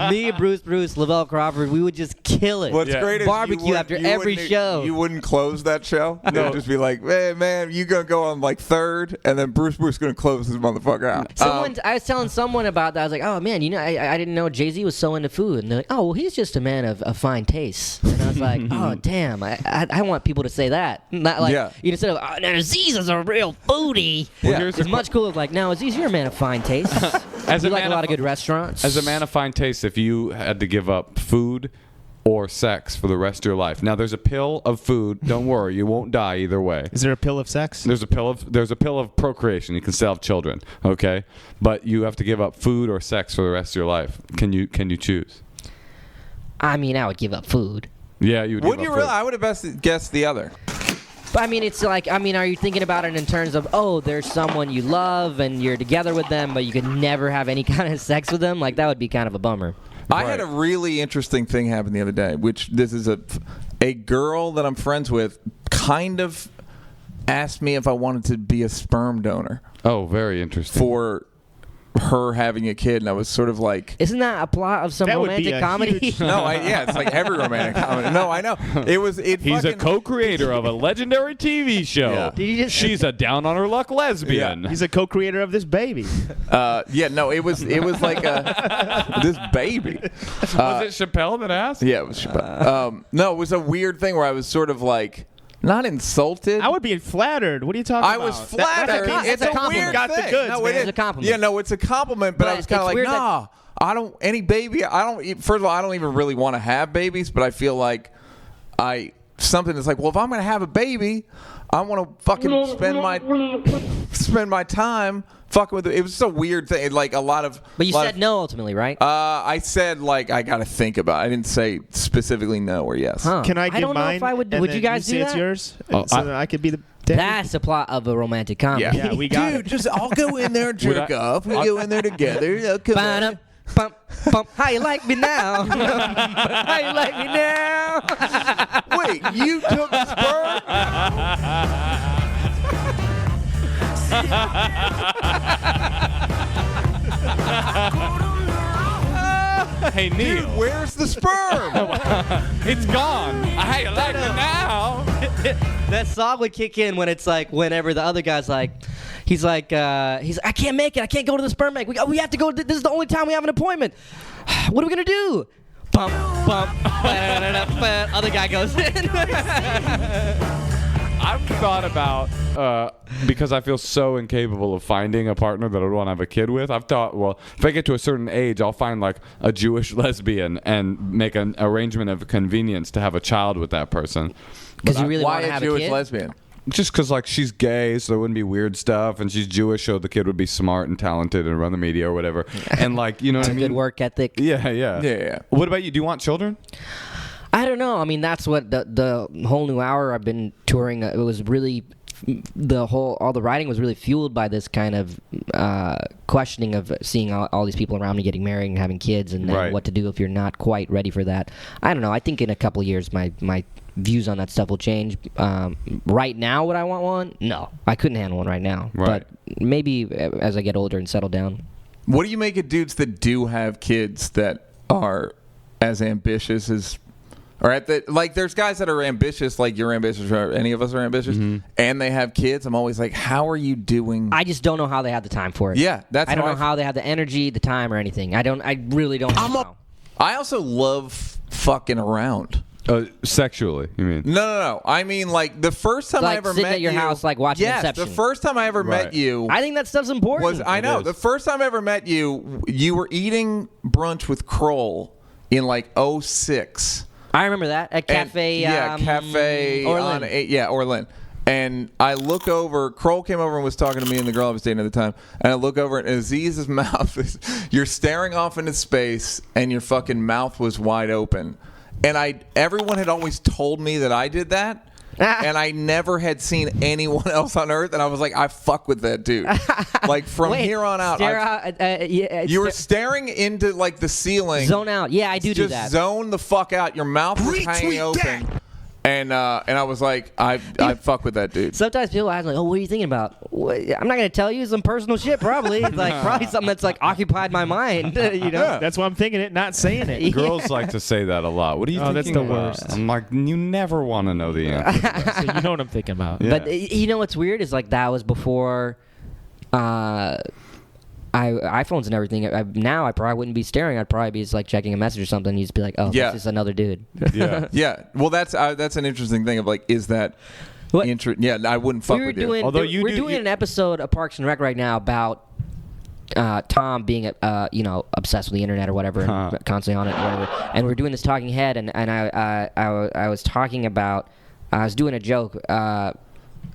Me, Bruce, Lavelle Crawford. We would just kill it. What's great is barbecue after every show. You wouldn't close that show. No. It would just be like, hey, man, you gonna go on like third, and then Bruce gonna close this motherfucker out. I was telling someone about that. I was like, oh man, I didn't know Jay-Z was so into food. And they're like, oh well, he's just a man of fine taste. And I was like, oh damn, I want people to say that, not like instead of Aziz is a real foodie. Well, it's much cooler. Like, now Aziz, you're a man of fine taste. You like a lot of good restaurants. As a man of fine taste, if you had to give up food or sex for the rest of your life. Now, there's a pill of food. Don't worry, you won't die either way. Is there a pill of sex? There's a pill of procreation. You can still have children, okay? But you have to give up food or sex for the rest of your life. Can you choose? I mean, I would give up food. Yeah, you would. Would you really? I would have guessed the other. But I mean, it's like, are you thinking about it in terms of, oh, there's someone you love and you're together with them, but you could never have any kind of sex with them? Like, that would be kind of a bummer. I had a really interesting thing happen the other day, which this is a girl that I'm friends with kind of asked me if I wanted to be a sperm donor. Oh, very interesting. For her having a kid, and I was sort of like, isn't that a plot of some romantic comedy? It's like every romantic comedy. No, I know. He's a co-creator of a legendary TV show. Yeah. She's a down on her luck lesbian. Yeah. He's a co-creator of this baby. It was like this baby. Was it Chappelle that asked? Yeah, it was Chappelle. No, it was a weird thing where I was sort of like, not insulted. I would be flattered. What are you talking about? I was flattered. It's a compliment. Weird got thing. the goods, No, man. It's a compliment. Yeah, no, it's a compliment, but I was kind of like, nah, I don't, any baby, I don't, first of all, I don't even really want to have babies, but I feel like something that's like, well, if I'm going to have a baby, I want to fucking spend my time fucking with it. It was just a weird thing. Like a lot of. But you said no ultimately, right? I said like I got to think about it. I didn't say specifically no or yes. Huh. Can I give don't know mine? if I would. And Would then you guys say do it's that? yours? So that I could be the daddy? That's the plot of a romantic comedy. Yeah, we got it. Just I'll go in there and jerk off. We go in there together. Bump. How you like me now? How you like me now? Wait, you took sperm? Hey, Neal. Dude, where's the sperm? It's gone. How you like me now? That song would kick in when it's like whenever the other guy's like, he's I can't make it. I can't go to the sperm bank. We have to go. This is the only time we have an appointment. What are we gonna do? Bump. Other guy goes in. I've thought about, because I feel so incapable of finding a partner that I would want to have a kid with, I've thought, well, if I get to a certain age, I'll find like a Jewish lesbian and make an arrangement of convenience to have a child with that person. Because you really Why want to a have Jewish a kid? lesbian? Just because like she's gay, so there wouldn't be weird stuff, and she's Jewish, so the kid would be smart and talented and run the media or whatever. And like, you know what I mean? Good work ethic. Yeah. What about you? Do you want children? I don't know. I mean, that's what the whole new hour I've been touring. It was really all the writing was really fueled by this kind of questioning of seeing all these people around me getting married and having kids, and then what to do if you're not quite ready for that. I don't know. I think in a couple of years, my views on that stuff will change. Right now, would I want one? No, I couldn't handle one right now. Right. But maybe as I get older and settle down. What do you make of dudes that do have kids that are as ambitious as? Or there's guys that are ambitious, like you're ambitious, or any of us are ambitious, and they have kids. I'm always like, how are you doing? I just don't know how they have the time for it. Yeah, I don't know how they have the energy, the time, or anything. I really don't know. I also love fucking around. Sexually, you mean? No. I mean, like the first time I ever met you, sitting at your house, like watching Inception. The first time I ever met you, I think that stuff's important. The first time I ever met you, you were eating brunch with Kroll in like 2006. I remember that at Cafe. Cafe Orlin. Orlin. And I look over. Kroll came over and was talking to me and the girl I was dating at the time. And I look over, and Aziz's mouth is. You're staring off into space, and your fucking mouth was wide open. And everyone had always told me that I did that. And I never had seen anyone else on Earth, and I was like, I fuck with that dude. Like from here on out, you were staring into like the ceiling. Zone out. Yeah, I do that. Just zone the fuck out. Your mouth was hanging open. And I was like, I fuck with that dude. Sometimes people ask like, "Oh, what are you thinking about?" I'm not gonna tell you. Some personal shit, probably. Like probably something that's like occupied my mind. You know. Yeah. That's why I'm thinking it, not saying it. Girls like to say that a lot. What are you thinking that's the about? worst. I'm like, you never want to know the answer. So you know what I'm thinking about. Yeah. But you know what's weird is like that was before. iPhones and everything. Now I probably wouldn't be staring. I'd probably be just like checking a message or something. You'd just be like, "Oh, Yeah. this is another dude." Yeah. Yeah. Well, that's an interesting thing of like, is that What? Yeah, I wouldn't fuck with you. Doing, Although we're doing an episode of Parks and Rec right now about Tom being obsessed with the internet or whatever, and constantly on it or whatever. And we're doing this talking head, and I was talking about I was doing a joke.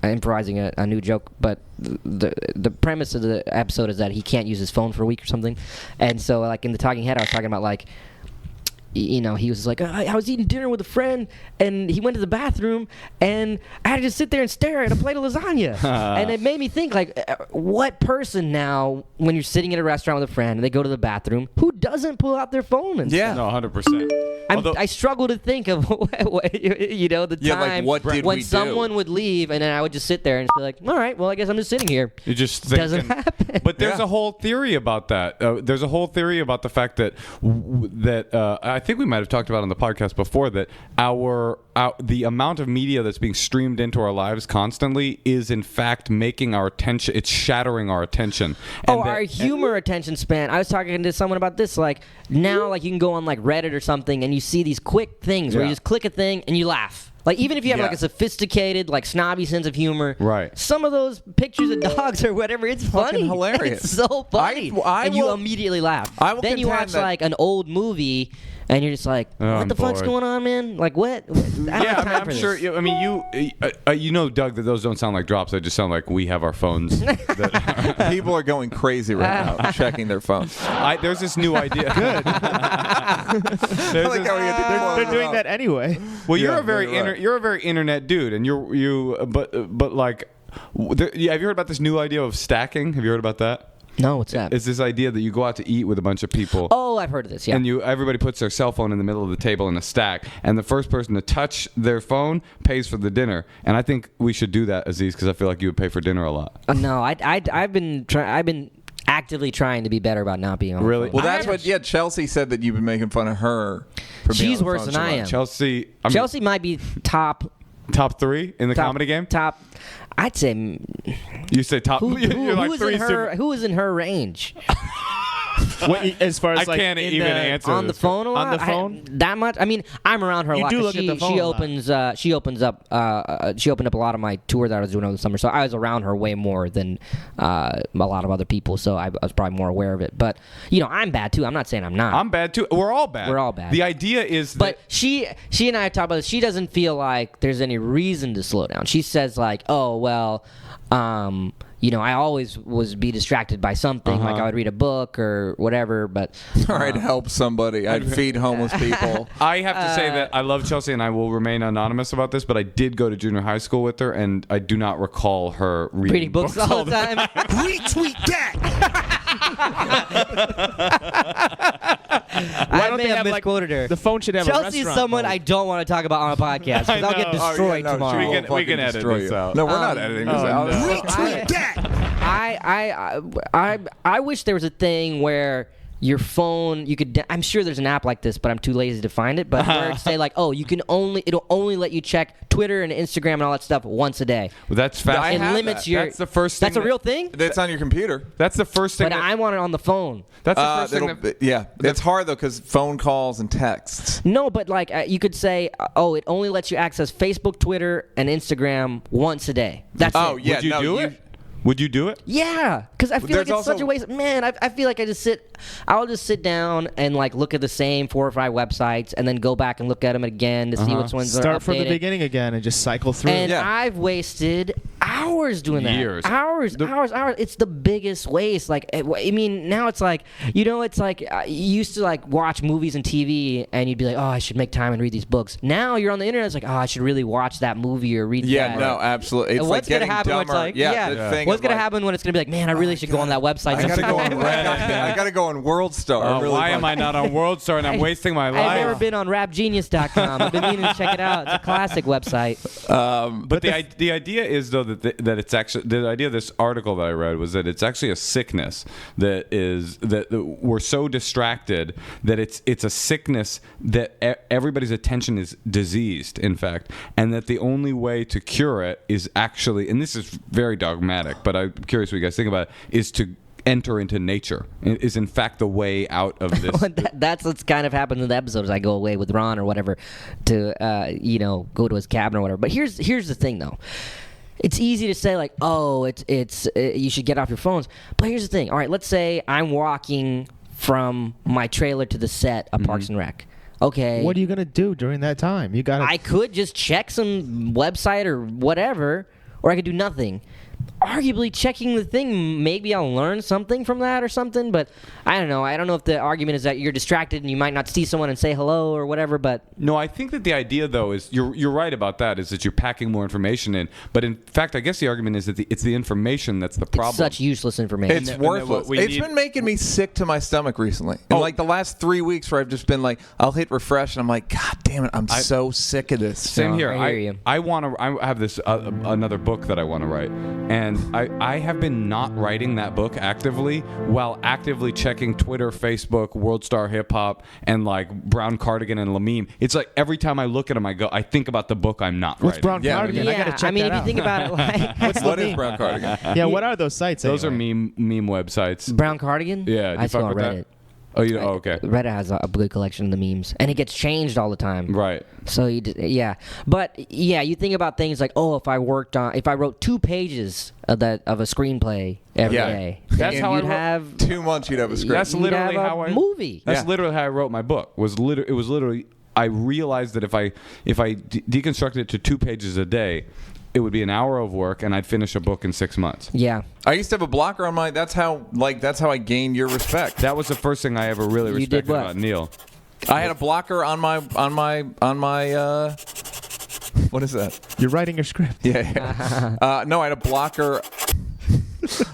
Improvising a new joke, but the premise of the episode is that he can't use his phone for a week or something, and so like in the talking head I was talking about like, you know, he was like, I was eating dinner with a friend and he went to the bathroom and I had to just sit there and stare at a plate of lasagna. And it made me think, like, what person now, when you're sitting in a restaurant with a friend and they go to the bathroom, who doesn't pull out their phone and stuff? No, 100%. I struggle to think of, you know, the time like, what did when we do? someone would leave and then I would just sit there and just be like, all right, well, I guess I'm just sitting here. You just thinking, doesn't happen. But there's a whole theory about that. There's a whole theory about the fact that I think we might have talked about on the podcast before that the amount of media that's being streamed into our lives constantly is in fact making our attention. It's shattering our attention. And our humor attention span. I was talking to someone about this. Like now, like you can go on like Reddit or something and you see these quick things where you just click a thing and you laugh. Like, even if you have, like, a sophisticated, like, snobby sense of humor, right? Some of those pictures of dogs or whatever, it's funny. Hilarious. It's so funny. And you immediately laugh. Then you watch, like, an old movie, and you're just like, what the fuck's going on, man? Like, what? I don't have time for sure. this. I mean, you know, Doug, that those don't sound like drops. They just sound like we have our phones. People are going crazy right now, checking their phones. There's this new idea. Good. They're doing that anyway. Well, you're a very internet dude, and but like, have you heard about this new idea of stacking? Have you heard about that? No, what's that? It's this idea that you go out to eat with a bunch of people. Oh, I've heard of this, yeah. And everybody puts their cell phone in the middle of the table in a stack, and the first person to touch their phone pays for the dinner. And I think we should do that, Aziz, because I feel like you would pay for dinner a lot. No, I've been actively trying to be better about not being on the phone. Well, that's what. Yeah, Chelsea said that you've been making fun of her. For being She's on the worse phone than so I much. am. Chelsea might be top 3 in the comedy game. I'd say. You say top. You're like three. Who is in her range? As far as I can't even answer on the this. phone a lot? On the phone? That much? I mean, I'm around her a lot. You do look at the phone She a lot. opens. She opens up. She opened up a lot of my tour that I was doing over the summer. So I was around her way more than a lot of other people. So I was probably more aware of it. But you know, I'm bad too. I'm not saying I'm not. I'm bad too. We're all bad. We're all bad. The idea is that. But she and I have talked about this. She doesn't feel like there's any reason to slow down. She says like, oh well, you know, I always be distracted by something. Like I would read a book or whatever. But or I'd help somebody. I'd feed homeless people. I have to say that I love Chelsea, and I will remain anonymous about this. But I did go to junior high school with her, and I do not recall her reading books all the time. Retweet that. I may have misquoted her. The phone should have a Chelsea is restaurant someone mode. I don't want to talk about on a podcast because I'll get destroyed tomorrow. We can edit this out. No, we're not editing this out. Retweet that. I wish there was a thing where your phone, you could. I'm sure there's an app like this, but I'm too lazy to find it. But where it say like, oh, it'll only let you check Twitter and Instagram and all that stuff once a day. Well, that's fast. It limits your. That's the first thing. That's a real thing. That's on your computer. That's the first thing. But I want it on the phone. That's the first thing. Yeah, it's hard though because phone calls and texts. No, but like you could say, oh, it only lets you access Facebook, Twitter, and Instagram once a day. That's it. Yeah, Would you do it? Would you do it? Yeah, because I feel like it's such a waste. Man, I feel like I'll just sit down and like look at the same 4 or 5 websites and then go back and look at them again to see which ones are updated. Start from the beginning again and just cycle through. And I've wasted hours doing that. Years. Hours. It's the biggest waste. Like, I mean, now it's like, it's like you used to like watch movies and TV, and you'd be like, oh, I should make time and read these books. Now you're on the internet. It's like, oh, I should really watch that movie or read that. Yeah, no, absolutely. It's what's like gonna happen when it's like, what's gonna happen when it's gonna be like, man, I really should go on that website. I gotta go on Reddit. I gotta go on WorldStar. Why am I not on WorldStar and I'm wasting my life? I've never been on rapgenius.com. I've been meaning to check it out. It's a classic website. But the idea is though that it's actually the idea of this article that I read was that it's actually a sickness that we're so distracted that it's a sickness that everybody's attention is diseased, in fact, and that the only way to cure it is actually, and this is very dogmatic, but I'm curious what you guys think about it, is to enter into nature. Is in fact the way out of this. That's what's kind of happened in the episodes. I go away with Ron or whatever to go to his cabin or whatever. But here's the thing though. It's easy to say like, oh, it's you should get off your phones. But here's the thing. All right, let's say I'm walking from my trailer to the set of Parks and Rec. Okay. What are you gonna do during that time? I could just check some website or whatever, or I could do nothing. Arguably checking the thing, maybe I'll learn something from that or something, but I don't know. I don't know if the argument is that you're distracted and you might not see someone and say hello or whatever, but... No, I think that the idea, though, is you're right about that, is that you're packing more information in. But in fact, I guess the argument is that it's the information that's the problem. It's such useless information. It's worthless. It's been making me sick to my stomach recently. In like the last 3 weeks where I've just been like, I'll hit refresh and I'm like, God damn it, I'm so sick of this. Same here. I hear you. I have this another book that I want to write, and I have been not writing that book actively while actively checking Twitter, Facebook, WorldStar Hip Hop, and like Brown Cardigan and Lameme. It's like every time I look at them, I think about the book I'm not What's writing. Brown Cardigan? Yeah, I gotta check I mean, that if you out. think about it, like... What is Brown Cardigan? Yeah, what are those sites? Those anyway? are meme websites. Brown Cardigan? Yeah, do I you saw fuck with Reddit. that? Oh, you know, okay. Reddit has a good collection of the memes, and it gets changed all the time. Right. So but you think about things like, oh, if I wrote 2 pages of a screenplay every day, that's how you'd I have 2 months. You'd have a script. That's literally how I movie. That's literally how I wrote my book. It was literally I realized that if I deconstructed it to 2 pages a day, it would be an hour of work, and I'd finish a book in 6 months. Yeah. I used to have a blocker on my. That's how I gained your respect. That was the first thing I ever really respected about Neal. I had a blocker on my. What is that? You're writing your script. Yeah. No, I had a blocker.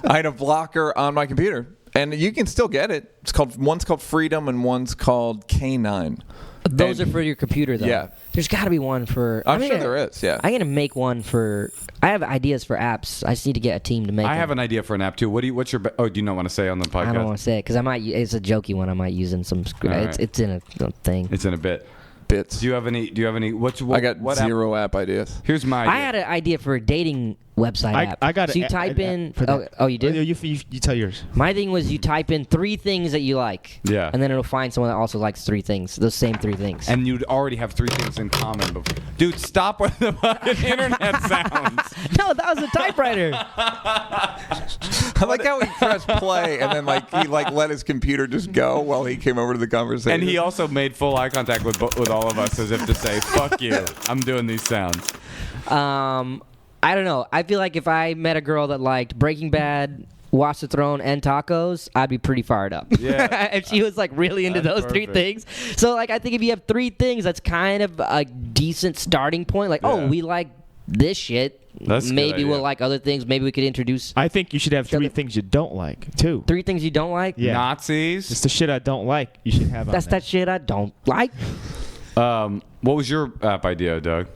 I had a blocker on my computer, and you can still get it. One's called Freedom, and one's called K9. Those are for your computer, though. Yeah. There's got to be one for... I'm sure there is, yeah. I'm going to make one for... I have ideas for apps. I just need to get a team to make I them. have an idea for an app, too. What's your... do you not want to say on the podcast? I don't want to say it, because it's a jokey one I might use in some... Right. It's in a thing. It's in a bit. Bits. Do you have any... I got zero app ideas. Here's my idea. I had an idea for a dating website app. I got so you type in... Oh, you did? You tell yours. My thing was you type in 3 things that you like. Yeah. And then it'll find someone that also likes 3 things. Those same 3 things. And you'd already have 3 things in common. Dude, stop with the fucking internet sounds. No, that was a typewriter. I like how he pressed play and then he let his computer just go while he came over to the conversation. And he also made full eye contact with all of us as if to say, fuck you, I'm doing these sounds. I don't know. I feel like if I met a girl that liked Breaking Bad, Watch the Throne, and tacos, I'd be pretty fired up. Yeah. If she was like really into those 3 things. So like I think if you have 3 things, that's kind of a decent starting point. Like, oh, we like this shit. That's maybe we'll like other things. Maybe we could introduce. I think you should have 3 things you don't like, too. 3 things you don't like? Yeah. Nazis. It's the shit I don't like you should have on That's there. that shit I don't like. What was your app idea, Doug?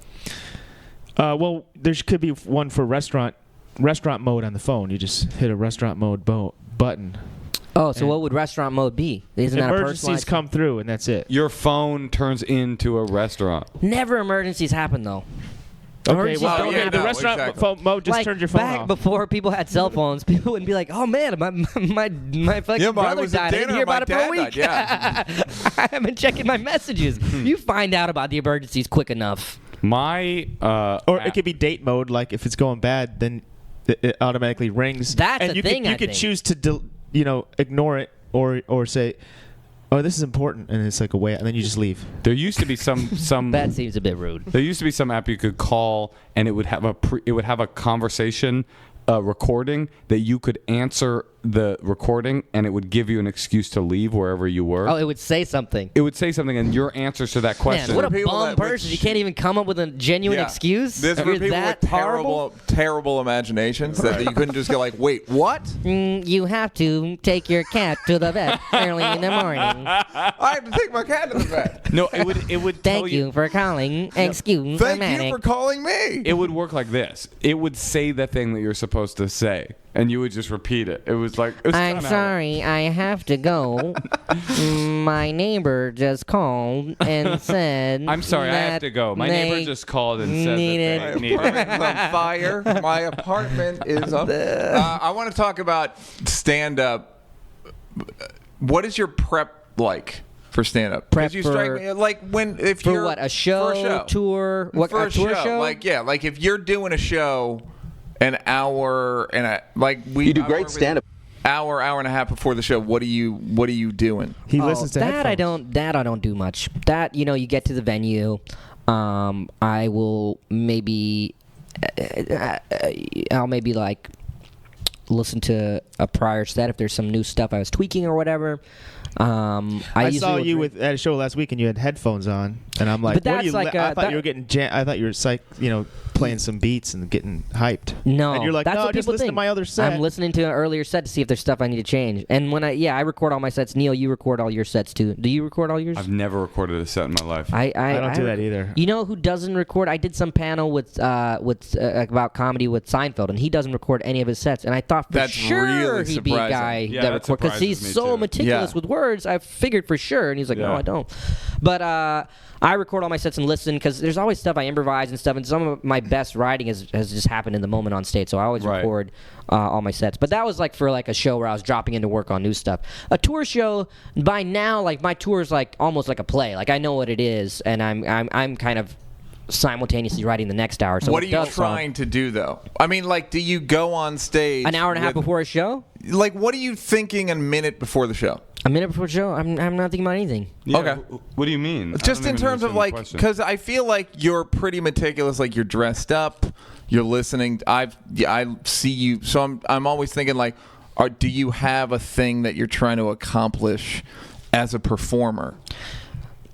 Well, there could be one for restaurant mode on the phone. You just hit a restaurant mode button. Oh, so what would restaurant mode be? Isn't that a emergencies personalized? come through, and that's it. Your phone turns into a restaurant. Never emergencies happen though. Okay, Emergencies well, don't happen. the restaurant phone mode just like turned your phone back off. before people had cell phones, people wouldn't be like, "Oh man, my fucking brother died. I didn't hear about it for a week. Yeah. I haven't checking my messages." You find out about the emergencies quick enough. My or it could be date mode. Like if it's going bad, then it automatically rings. That's and a you thing. You could choose to ignore it or say, oh, this is important, and it's like a way, and then you just leave. There used to be some. That seems a bit rude. There used to be some app you could call, and it would have a conversation recording that you could answer the recording, and it would give you an excuse to leave wherever you were. Oh, it would say something. It would say something, and your answers to that question. Man, what a bum person! You can't even come up with a genuine excuse. This is for You're people that with horrible? terrible imaginations that you couldn't just go like, wait, what? You have to take your cat to the vet early in the morning. I have to take my cat to the vet. No, it would tell Thank you for calling. Excuse Thank me. you for calling me. It would work like this. It would say the thing that you're supposed to say, and you would just repeat it. It was like, I'm sorry, I have to go. My neighbor just called and said I'm sorry, I have to go. My neighbor just called and said that they need apartment's on fire. My apartment is on. I want to talk about stand-up. What is your prep like for stand-up? Prep you for- strike me like if For you're what? A show, for a show. tour? What? For A tour show? Like if you're doing a show, an hour and a You do great stand-up. Hour and a half before the show. What are you doing? He listens to that. headphones. I don't do much. That you get to the venue. I will maybe. I'll maybe like listen to a prior set if there's some new stuff I was tweaking or whatever. I saw you at a show last week and you had headphones on, and I'm like, But what are that's you? like I thought you were getting. I thought you were playing some beats and getting hyped. No, and you're like, that's no, what just people listen think. to my other set. I'm listening to an earlier set to see if there's stuff I need to change. And when I record all my sets. Neal, you record all your sets too. Do you record all yours? I've never recorded a set in my life. I don't do that either. You know who doesn't record? I did some panel with about comedy with Seinfeld, and he doesn't record any of his sets. And I thought for That's sure really he'd be a surprising. guy Yeah, that that records because he's surprises me so too. meticulous Yeah. with words. I figured for sure, and he's like, no, Yeah. I don't. But I record all my sets and listen because there's always stuff I improvise and stuff, and some of my best writing has just happened in the moment on stage. So I always Right. record all my sets. But that was like for like a show where I was dropping into work on new stuff. A tour show, by now, like my tour is like almost like a play. Like I know what it is, and I'm kind of simultaneously writing the next hour. So What are it you does trying to do though? I mean, like, do you go on stage an hour and a half before a show? Like, what are you thinking a minute before the show? A minute before a show? I'm not thinking about anything. Yeah, Okay. What do you mean? Just in terms of like, because I feel like you're pretty meticulous. Like you're dressed up, you're listening. I see you, so I'm always thinking like, do you have a thing that you're trying to accomplish as a performer?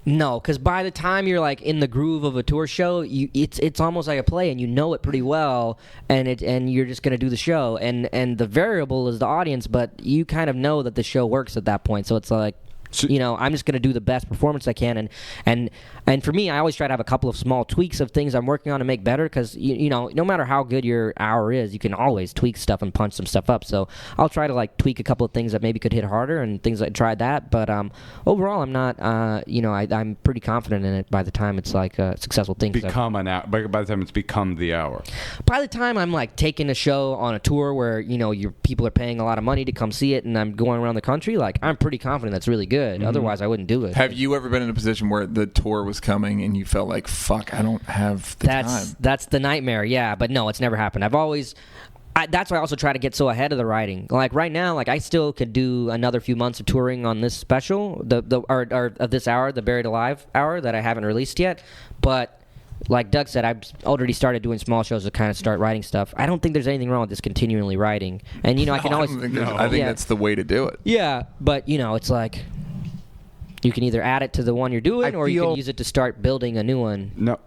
No, because by the time you're like in the groove of a tour show, it's almost like a play, and you know it pretty well, and you're just gonna do the show, and the variable is the audience, but you kind of know that the show works at that point, so it's like. I'm just going to do the best performance I can, and for me, I always try to have a couple of small tweaks of things I'm working on to make better, because no matter how good your hour is, you can always tweak stuff and punch some stuff up. So I'll try to like tweak a couple of things that maybe could hit harder and things I tried that, but overall, I'm not. I'm pretty confident in it by the time it's like a successful thing. Become an hour. By the time it's become the hour. By the time I'm like taking a show on a tour where your people are paying a lot of money to come see it, and I'm going around the country, like I'm pretty confident that's really good. Otherwise, I wouldn't do it. Have you ever been in a position where the tour was coming and you felt like, fuck, I don't have the time? That's the nightmare, yeah. But no, it's never happened. That's why I also try to get so ahead of the writing. Like right now, like I still could do another few months of touring on this special, or of this hour, the Buried Alive hour that I haven't released yet. But like Doug said, I've already started doing small shows to kind of start writing stuff. I don't think there's anything wrong with just continually writing. And I can always. I think that's the way to do it. Yeah, but it's like. You can either add it to the one you're doing, or you can use it to start building a new one. No,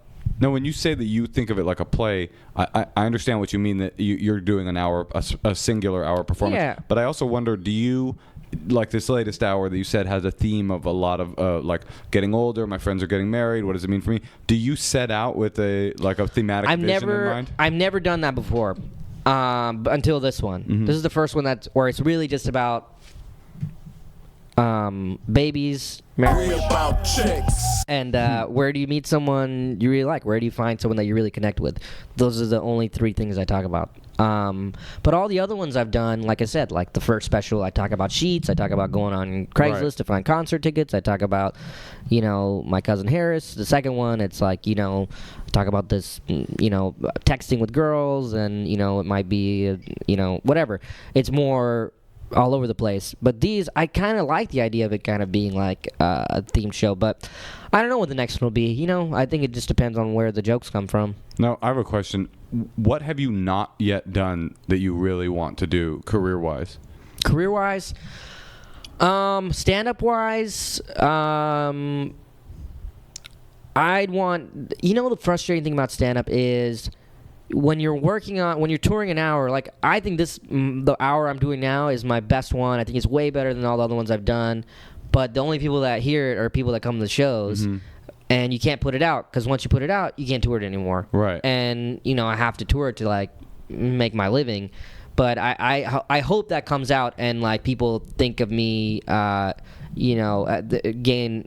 when you say that you think of it like a play, I understand what you mean, that you're doing an hour, a singular hour performance. Yeah. But I also wonder, do you, like this latest hour that you said has a theme of a lot of like getting older, my friends are getting married, what does it mean for me? Do you set out with a thematic vision in mind? I've never done that before until this one. Mm-hmm. This is the first one where it's really just about babies, marriage, about chicks. and where do you meet someone you really like? Where do you find someone that you really connect with? Those are the only three things I talk about. But all the other ones I've done, like I said, like the first special, I talk about sheets. I talk about going on Craigslist to find concert tickets. I talk about, my cousin Harris. The second one, it's like, talk about this, texting with girls, and, it might be, whatever. It's more all over the place. But these, I kind of like the idea of it kind of being like a theme show. But I don't know what the next one will be. I think it just depends on where the jokes come from. No, I have a question. What have you not yet done that you really want to do career-wise? Career-wise? Stand-up wise, I'd want, the frustrating thing about stand-up is when you're touring an hour, like I think the hour I'm doing now is my best one. I think it's way better than all the other ones I've done, but the only people that hear it are people that come to the shows, and you can't put it out, because once you put it out, you can't tour it anymore. Right. And, I have to tour it to like make my living. But I hope that comes out and like people think of me, gain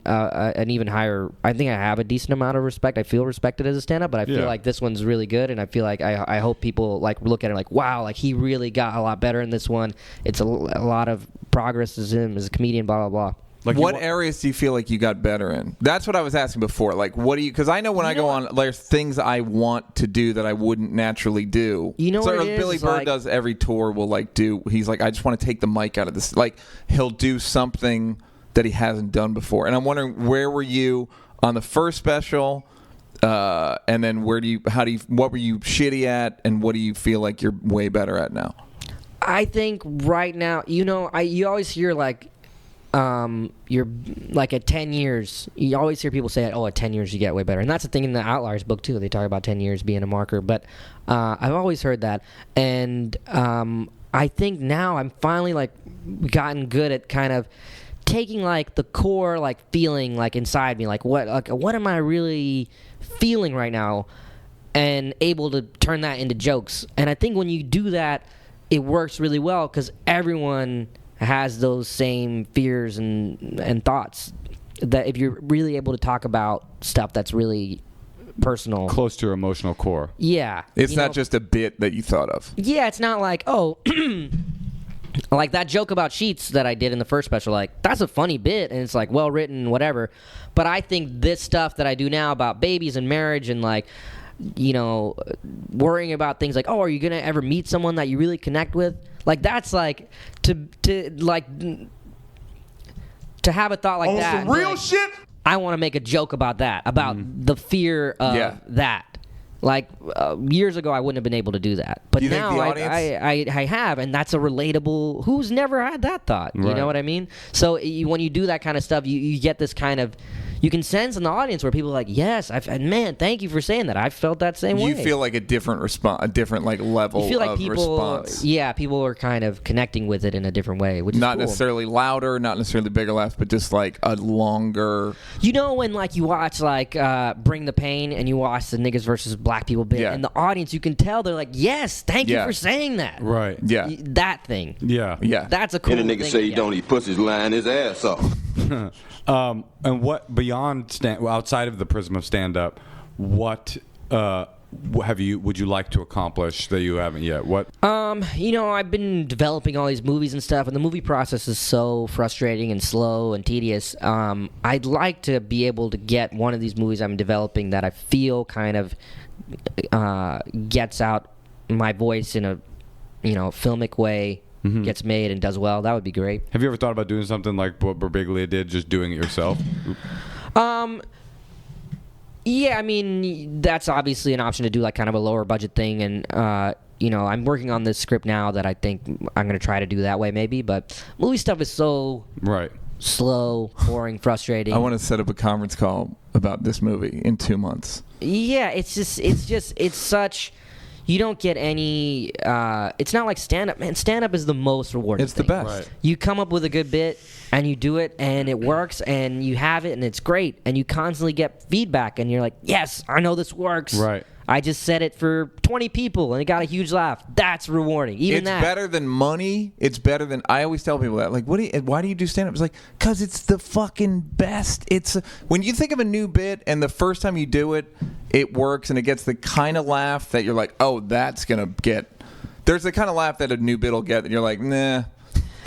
an even higher. I think I have a decent amount of respect. I feel respected as a stand-up, but I feel like this one's really good, and I feel like I hope people like look at it like, wow, like he really got a lot better in this one. It's a lot of progress as him as a comedian. Blah blah blah. Like what areas do you feel like you got better in? That's what I was asking before. Like, what do you? Because I know when I go on, there's things I want to do that I wouldn't naturally do. What it is? Billy Bird does every tour. Will like do. He's like, I just want to take the mic out of this. Like, he'll do something that he hasn't done before. And I'm wondering, where were you on the first special? And then what were you shitty at, and what do you feel like you're way better at now? I think right now, you always hear like. You're like at 10 years, you always hear people say, at 10 years you get way better. And that's the thing in the Outliers book too. They talk about 10 years being a marker, but I've always heard that. And I think now I'm finally like gotten good at kind of taking like the core like feeling like inside me, like what am I really feeling right now, and able to turn that into jokes. And I think when you do that, it works really well, because everyone has those same fears and thoughts, that if you're really able to talk about stuff that's really personal, close to your emotional core. Yeah. It's not just a bit that you thought of. Yeah, it's not like, like that joke about sheets that I did in the first special, like that's a funny bit and it's like well written, whatever. But I think this stuff that I do now about babies and marriage and like, worrying about things like, are you gonna ever meet someone that you really connect with? Like that's like to have a thought like that. Some real shit. I want to make a joke about that, about the fear of that. Like years ago, I wouldn't have been able to do that, but now I have, and that's a relatable. Who's never had that thought? Right. You know what I mean? So when you do that kind of stuff, you get this kind of. You can sense in the audience where people are like, yes, man, thank you for saying that. I felt that same way. You feel like a different response, a different like level of response. Yeah, people are kind of connecting with it in a different way, which is not cool. necessarily louder, not necessarily bigger laughs, but just like a longer. When like you watch like Bring the Pain and you watch the niggas versus black people bit, and the audience, you can tell they're like, yes, thank you for saying that. Right. Yeah. That thing. Yeah. Yeah. That's a cool thing. And a nigga say he don't eat pussy's lying his ass off. And what beyond outside of the prism of stand-up, what would you like to accomplish that you haven't yet? What? I've been developing all these movies and stuff, and the movie process is so frustrating and slow and tedious. I'd like to be able to get one of these movies I'm developing that I feel kind of gets out my voice in a filmic way. Mm-hmm. Gets made and does well. That would be great. Have you ever thought about doing something like what Birbiglia did, just doing it yourself? Yeah, I mean, that's obviously an option to do like kind of a lower budget thing, and I'm working on this script now that I think I'm going to try to do that way maybe, but movie stuff is so slow, boring, frustrating. I want to set up a conference call about this movie in 2 months. Yeah, it's such. You don't get any. It's not like stand-up. Man, stand-up is the most rewarding. It's the best. Right. You come up with a good bit, and you do it, and it works, and you have it, and it's great, and you constantly get feedback, and you're like, yes, I know this works. Right. I just said it for 20 people, and it got a huge laugh. That's rewarding. It's better than money. It's better than. I always tell people that. Like, why do you do stand-up? It's like, because it's the fucking best. When you think of a new bit, and the first time you do it, it works, and it gets the kind of laugh that you're like, oh, that's gonna get. There's the kind of laugh that a new bit will get, and you're like, nah.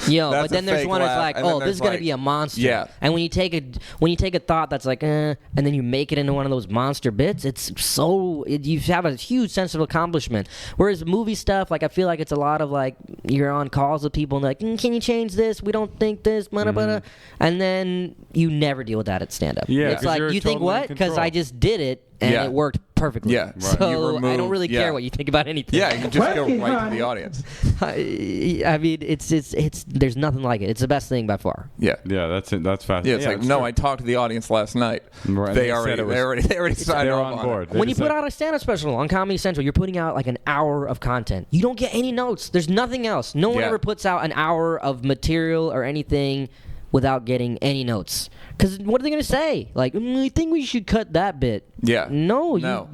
But then there's one that's like, oh, this is gonna be a monster. Yeah. And when you take a thought that's like, and then you make it into one of those monster bits, you have a huge sense of accomplishment. Whereas movie stuff, like I feel like it's a lot of like you're on calls with people and they're like, can you change this? We don't think this, and then you never deal with that at stand-up. Yeah, it's like you think what? Because I just did it and it worked perfectly. Yeah, right. So I don't really care what you think about anything. Yeah, you can just go right to the audience. I mean, it's there's nothing like it. It's the best thing by far. Yeah, that's it. That's fascinating. Yeah, it's like no, I talked to the audience last night. Right. They already signed on board. When you put out a stand-up special on Comedy Central, you're putting out like an hour of content. You don't get any notes. There's nothing else. No one ever puts out an hour of material or anything without getting any notes. Because what are they going to say? Like, I think we should cut that bit. Yeah. No. I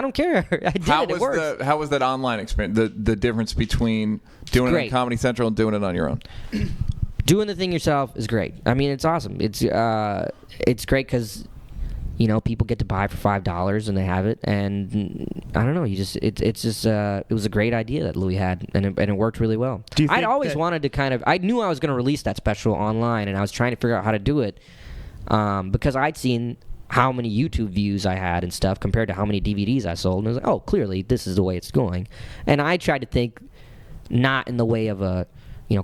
don't care. I did it. It works. How was that online experience? The difference between doing it on Comedy Central and doing it on your own? Doing the thing yourself is great. I mean, it's awesome. It's great because, people get to buy for $5 and they have it. And I don't know. It was a great idea that Louis had, and it worked really well. I'd always wanted to I knew I was going to release that special online, and I was trying to figure out how to do it because I'd seen how many YouTube views I had and stuff compared to how many DVDs I sold. And I was like, oh, clearly this is the way it's going. And I tried to think not in the way of a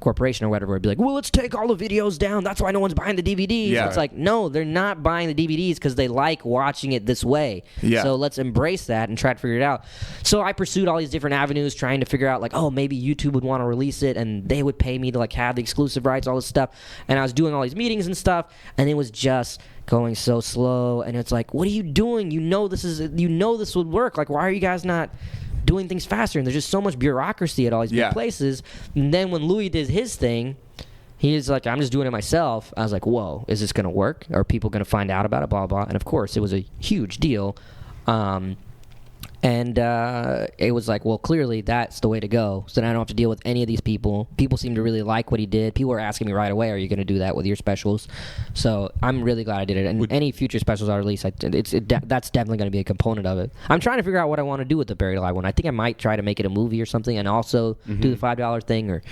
corporation or whatever, would be like, well, let's take all the videos down. That's why no one's buying the DVDs. Yeah. It's like, no, they're not buying the DVDs because they like watching it this way. Yeah. So let's embrace that and try to figure it out. So I pursued all these different avenues trying to figure out like, oh, maybe YouTube would want to release it and they would pay me to like have the exclusive rights, all this stuff. And I was doing all these meetings and stuff, and it was just going so slow. And it's like, what are you doing? This would work. Like, why are you guys not doing things faster? And there's just so much bureaucracy at all these big places. And then when Louis did his thing, he was like, I'm just doing it myself. I was like, whoa, is this going to work? Are people going to find out about it? Blah, blah. And of course, it was a huge deal. And it was like, well, clearly that's the way to go. So then I don't have to deal with any of these people. People seem to really like what he did. People were asking me right away, are you going to do that with your specials? So I'm really glad I did it. And any future specials I release, that's definitely going to be a component of it. I'm trying to figure out what I want to do with the Buried Alive one. I think I might try to make it a movie or something and also do the $5 thing, or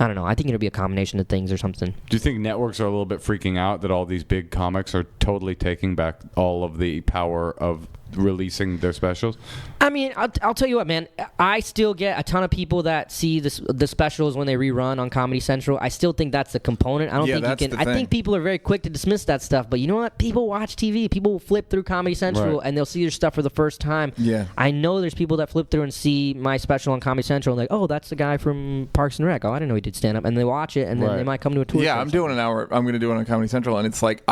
I don't know. I think it'll be a combination of things or something. Do you think networks are a little bit freaking out that all these big comics are totally taking back all of the power of releasing their specials? I mean, I'll tell you what, man. I still get a ton of people that see the specials when they rerun on Comedy Central. I still think that's a component. I don't think you can. I think people are very quick to dismiss that stuff. But you know what? People watch TV. People will flip through Comedy Central and they'll see your stuff for the first time. Yeah. I know there's people that flip through and see my special on Comedy Central and like, oh, that's the guy from Parks and Rec. Oh, I didn't know he did stand up. And they watch it and then they might come to a tour. Yeah, I'm doing an hour. I'm going to do it on Comedy Central, and it's like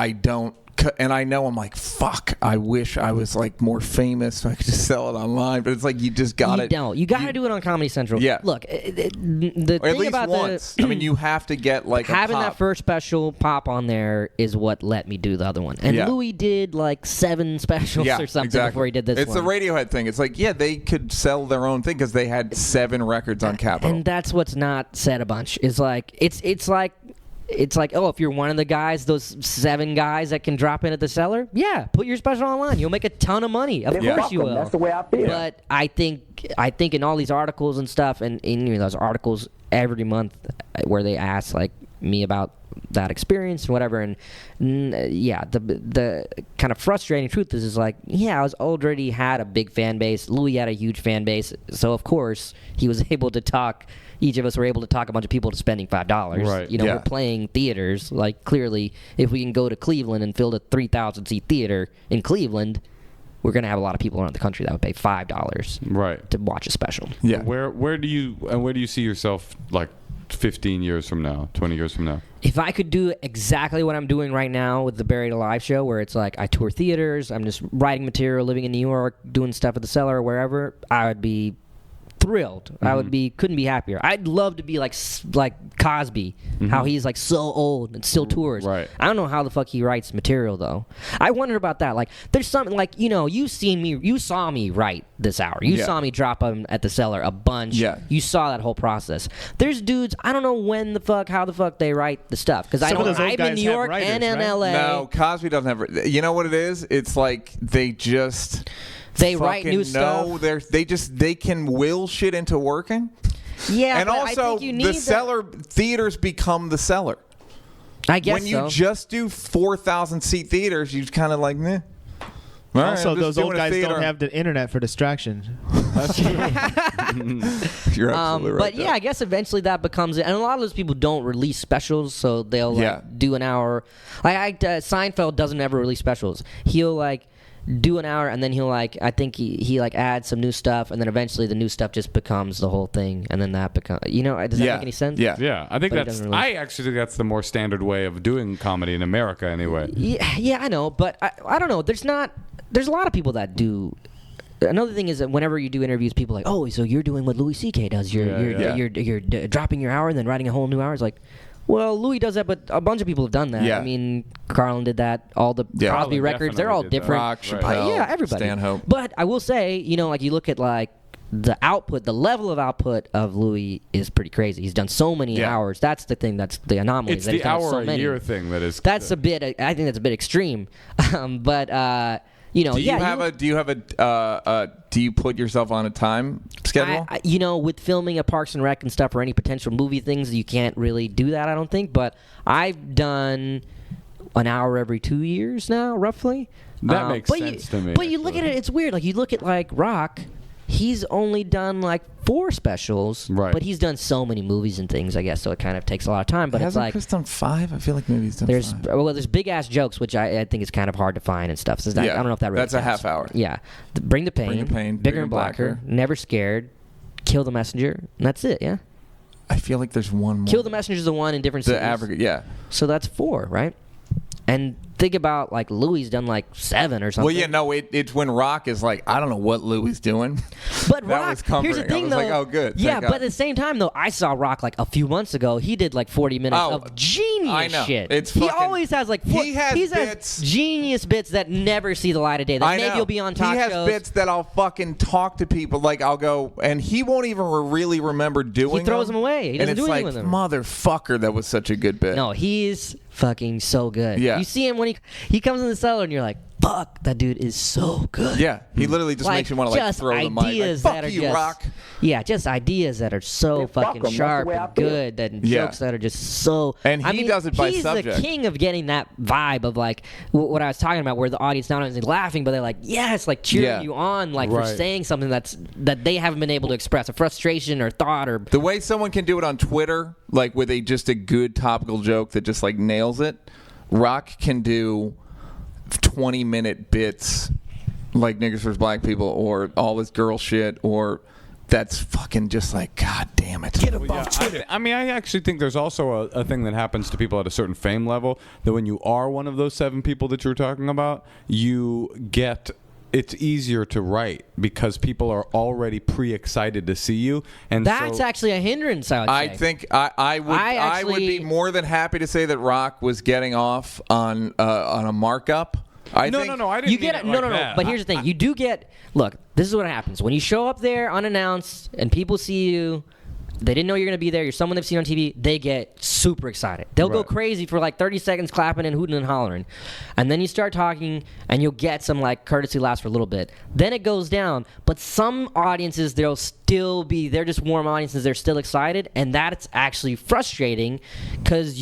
and I know I'm like, fuck, I wish I was like more famous so I could just sell it online. But it's like, you just got it. You got to do it on Comedy Central. Yeah. Look, the or at thing least about once. I mean, you have to get like having that first special pop on there is what let me do the other one. And Louis did like 7 specials or something before he did this one. It's the Radiohead thing. It's like, they could sell their own thing because they had 7 records on Capitol. And that's what's not said a bunch. Is like it's like, oh, if you're one of the guys, those 7 guys that can drop in at the cellar, put your special online. You'll make a ton of money. Of course you will. That's the way I feel. But I think in all these articles and stuff, and in those articles every month where they ask like me about that experience and whatever, and the kind of frustrating truth is like, I was already had a big fan base. Louis had a huge fan base, so of course he was able to talk. Each of us were able to talk a bunch of people to spending $5. Right. We're playing theaters. Like, clearly, if we can go to Cleveland and fill a 3,000-seat theater in Cleveland, we're going to have a lot of people around the country that would pay $5 to watch a special. Yeah. Where do you see yourself like 15 years from now, 20 years from now? If I could do exactly what I'm doing right now with the Buried Alive show, where it's like I tour theaters, I'm just writing material, living in New York, doing stuff at the cellar or wherever, I would be thrilled. I would couldn't be happier. I'd love to be like Cosby, how he's like so old and still tours. Right. I don't know how the fuck he writes material though. I wonder about that. Like, there's something like, you saw me write this hour. You saw me drop them at the cellar a bunch. Yeah. You saw that whole process. There's dudes, I don't know how the fuck they write the stuff, because I'm in New York and in LA. No, Cosby doesn't have. You know what it is? It's like they write new stuff. They can will shit into working. Yeah, and but I also think you need the that- cellar theaters become the cellar. I guess when you so. just do 4,000 seat theaters, you kind of like, meh. All right, Also, I'm just those old doing a guys theater. don't have the internet for distraction. You're absolutely right. But yeah, I guess eventually that becomes it. And a lot of those people don't release specials, so they'll like, do an hour. Seinfeld doesn't ever release specials. He'll like do an hour, and then he'll like, I think he like adds some new stuff, and then eventually the new stuff just becomes the whole thing, and then that becomes, does that make any sense? Yeah, I think But it that's. doesn't really- I actually think that's the more standard way of doing comedy in America, anyway. Yeah, I know, but I don't know. There's a lot of people that do. Another thing is that whenever you do interviews, people are like, oh, so you're doing what Louis C.K. does. You're dropping your hour and then writing a whole new hour. It's like, well, Louis does that, but a bunch of people have done that. Yeah. I mean, Carlin did that. All the Crosby Carlin records, they're all definitely did that. different. Rock, Chappelle, Yeah, everybody. Stanhope. But I will say, like you look at like the output, the level of output of Louis is pretty crazy. He's done so many hours. That's the thing. That's the anomaly. It's that he's the done hour so a many. year thing that is. That's a bit. I think that's a bit extreme. But Do you put yourself on a time schedule? With filming a Parks and Rec and stuff or any potential movie things, you can't really do that, I don't think. But I've done an hour every 2 years now, roughly. That makes sense to me. But you look at it, it's weird. Like, you look at, like, Rock, he's only done, like, 4 specials. Right. But he's done so many movies and things, I guess, so it kind of takes a lot of time. But it's Hasn't like... Chris done 5? I feel like maybe he's done 5. There's big-ass jokes, which I think is kind of hard to find and stuff. So I don't know if that really That's a counts. half hour. Yeah. Bring the Pain, Bigger and Blacker, Never Scared, Kill the Messenger, and that's it, yeah? I feel like there's one more. Kill the Messenger is the one in different cities. The average, yeah. So that's 4, right? And think about, like, Louis done, like, 7 or something. Well, yeah, no, it's when Rock is like, I don't know what Louis doing. But that Rock, was comforting. here's the thing, I was though. like, oh, good. Yeah, Thank but God. at the same time, though, I saw Rock, like, a few months ago. He did, like, 40 minutes of genius I know. shit. It's he fucking- always has, like, He has bits. genius bits that never see the light of day. That I maybe know. you'll be on talk He has shows. bits that I'll fucking talk to people. Like, I'll go, and he won't even really remember doing He throws them away. He doesn't and do it's anything like, with them. motherfucker, that was such a good bit. No, he's fucking so good. Yeah. You see him when he comes in the cellar and you're like, fuck, that dude is so good. Yeah, he literally just makes you want to, like, just throw the mic. Like, ideas fuck that are you, just, Rock. Yeah, just ideas that are so fucking sharp and good, and Yeah. jokes that are just so. And I he mean, does it by he's subject. the king of getting that vibe of like what I was talking about, where the audience not only is laughing, but they're like, yes, like cheering Yeah. you on, like for Right. saying something that they haven't been able to express, a frustration or thought or. The way someone can do it on Twitter, like with just a good topical joke that just like nails it, Rock can do 20-minute bits like niggas versus black people or all this girl shit, or that's fucking just like, god damn it. Get I actually think there's also a thing that happens to people at a certain fame level, that when you are one of those 7 people that you were talking about, it's easier to write because people are already pre-excited to see you, and That's actually a hindrance, I would say. I think I would be more than happy to say that Rock was getting off on a markup. I No, think, I didn't You mean get it no, like no, no. that. But here's the thing: you do get. Look, this is what happens when you show up there unannounced and people see you. They didn't know you're going to be there. You're someone they've seen on TV. They get super excited. They'll go Right. crazy for like 30 seconds, clapping and hooting and hollering, and then you start talking, and you'll get some like courtesy laughs for a little bit. Then it goes down. But some audiences, they'll still be. They're just warm audiences. They're still excited, and that's actually frustrating because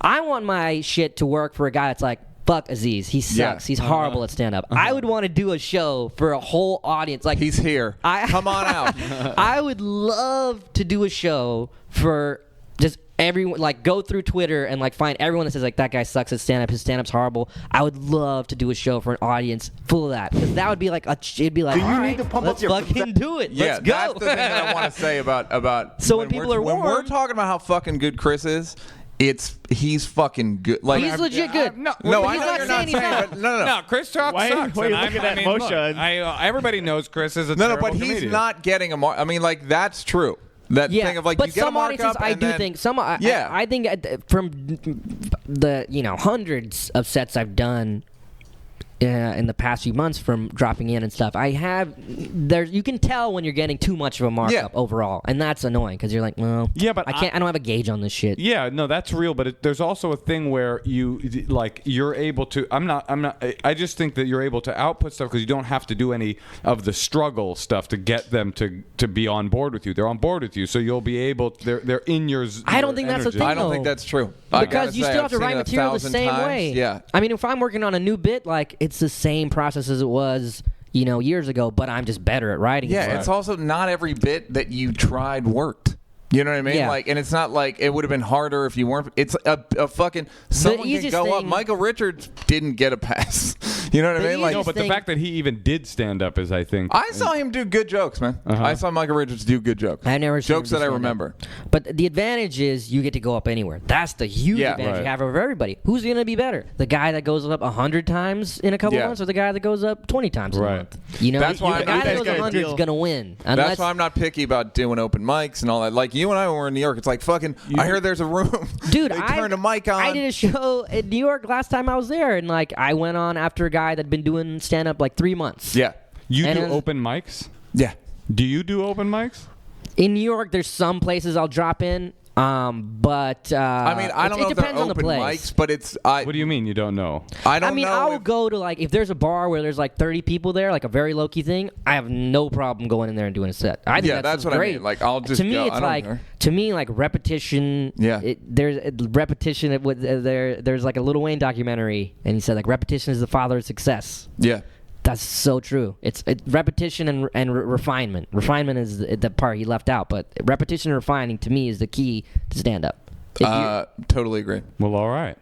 I want my shit to work for a guy that's like, fuck Aziz. He sucks. Yeah. He's horrible at stand-up. I would want to do a show for a whole audience. Like he's here. Come on out. I would love to do a show for just everyone. Like go through Twitter and like find everyone that says like that guy sucks at stand-up. His stand-up's horrible. I would love to do a show for an audience full of that, because that would be like it'd be like, all right, let's fucking do it. Yeah, Let's go. that's the thing that I want to say about. So when people are when we're warm- talking about how fucking good Chris is, he's fucking good. Like He's legit good. No, But I he's know not you're saying not he's saying, not. but no. No, Chris Rock Why sucks. are you and looking at look, Moshe? everybody knows Chris is a No, terrible but he's comedian. not getting a mark. I mean, like that's true. That Yeah, thing of like but you get a some audiences, markup I and do then- think some. Yeah. I think from the hundreds of sets I've done, in the past few months from dropping in and stuff. I have you can tell when you're getting too much of a markup overall, and that's annoying because you're like, well, yeah, but I don't have a gauge on this shit. Yeah, no, that's real. But there's also a thing where you're able to. I just think that you're able to output stuff because you don't have to do any of the struggle stuff to get them to be on board with you. They're on board with you, so you'll be able. They're in your. I don't think that's the thing. I don't think that's true. Because you still have to write material the same way. Yeah. I mean, if I'm working on a new bit, like it's the same process as it was, years ago, but I'm just better at writing. Yeah, it's also not every bit that you tried worked. You know what I mean? Yeah. Like, and it's not like it would have been harder if you weren't. It's a fucking someone can go up. Michael Richards didn't get a pass. You know what I mean? Like, no, but the fact that he even did stand up is, I think. I saw him do good jokes, man. I saw Michael Richards do good jokes. I've never seen jokes that I remember. But the advantage is you get to go up anywhere. That's the huge advantage you have over everybody. Who's going to be better? The guy that goes up 100 times in a couple months, or the guy that goes up 20 times in a month? That's why the guy that goes 100 is going to win. That's why I'm not picky about doing open mics and all that. Like you and I, when we were in New York, it's like fucking. I heard there's a room. Dude, they turned a mic on. I did a show in New York last time I was there, and like I went on after a guy that'd been doing stand up like 3 months. Yeah. You do open mics? Yeah. Do you do open mics? In New York, there's some places I'll drop in. But I mean, I don't know if they're open mics, but it's. What do you mean you don't know? I don't know. I mean, I'll go to like if there's a bar where there's like 30 people there, like a very low key thing. I have no problem going in there and doing a set. I think that's what great. I mean. Like I'll just. To me, it's like repetition. Yeah. There's repetition. There's like a Lil Wayne documentary, and he said like repetition is the father of success. Yeah. That's so true. It's repetition and refinement. Refinement is the part he left out, but repetition and refining to me is the key to stand up. Totally agree. Well, all right.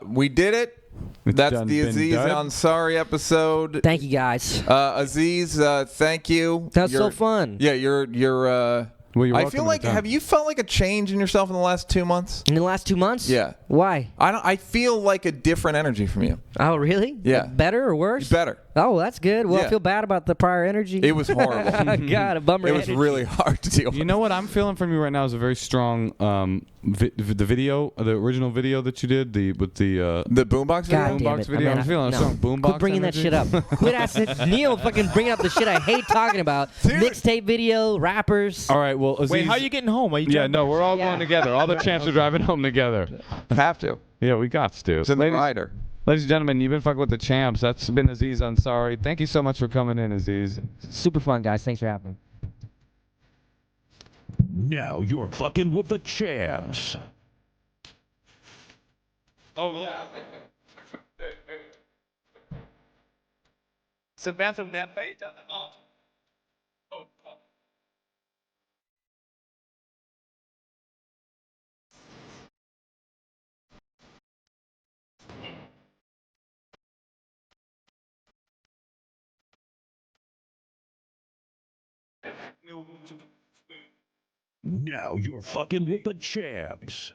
We did it. That's the Aziz Ansari episode. Thank you, guys. Aziz, thank you. That's so fun. Yeah, you're. Well, I feel like have you felt like a change in yourself in the last 2 months? In the last 2 months? Yeah. Why? I feel like a different energy from you. Oh, really? Yeah. Like better or worse? Better. Oh, that's good. Well, I feel bad about the prior energy. It was horrible. God, a bummer. It was really hard to deal with. You know what I'm feeling from you right now is a very strong the original video that you did the boombox video. God damn it. I'm feeling a strong boombox. Quit bringing energy. that shit up. Quit asking Neal fucking bringing up the shit I hate talking about. Mixtape video, rappers. All right, well, Aziz, wait, how are you getting home? Are you we're all going together. All the champs are driving home together. Have to. Yeah, we got to. It's in the rider. Ladies and gentlemen, you've been fucking with the champs. That's been Aziz Ansari. Thank you so much for coming in, Aziz. Super fun, guys. Thanks for having me. Now you're fucking with the champs. Oh, yeah. Samantha, that page on the mall. Now you're fucking with the champs.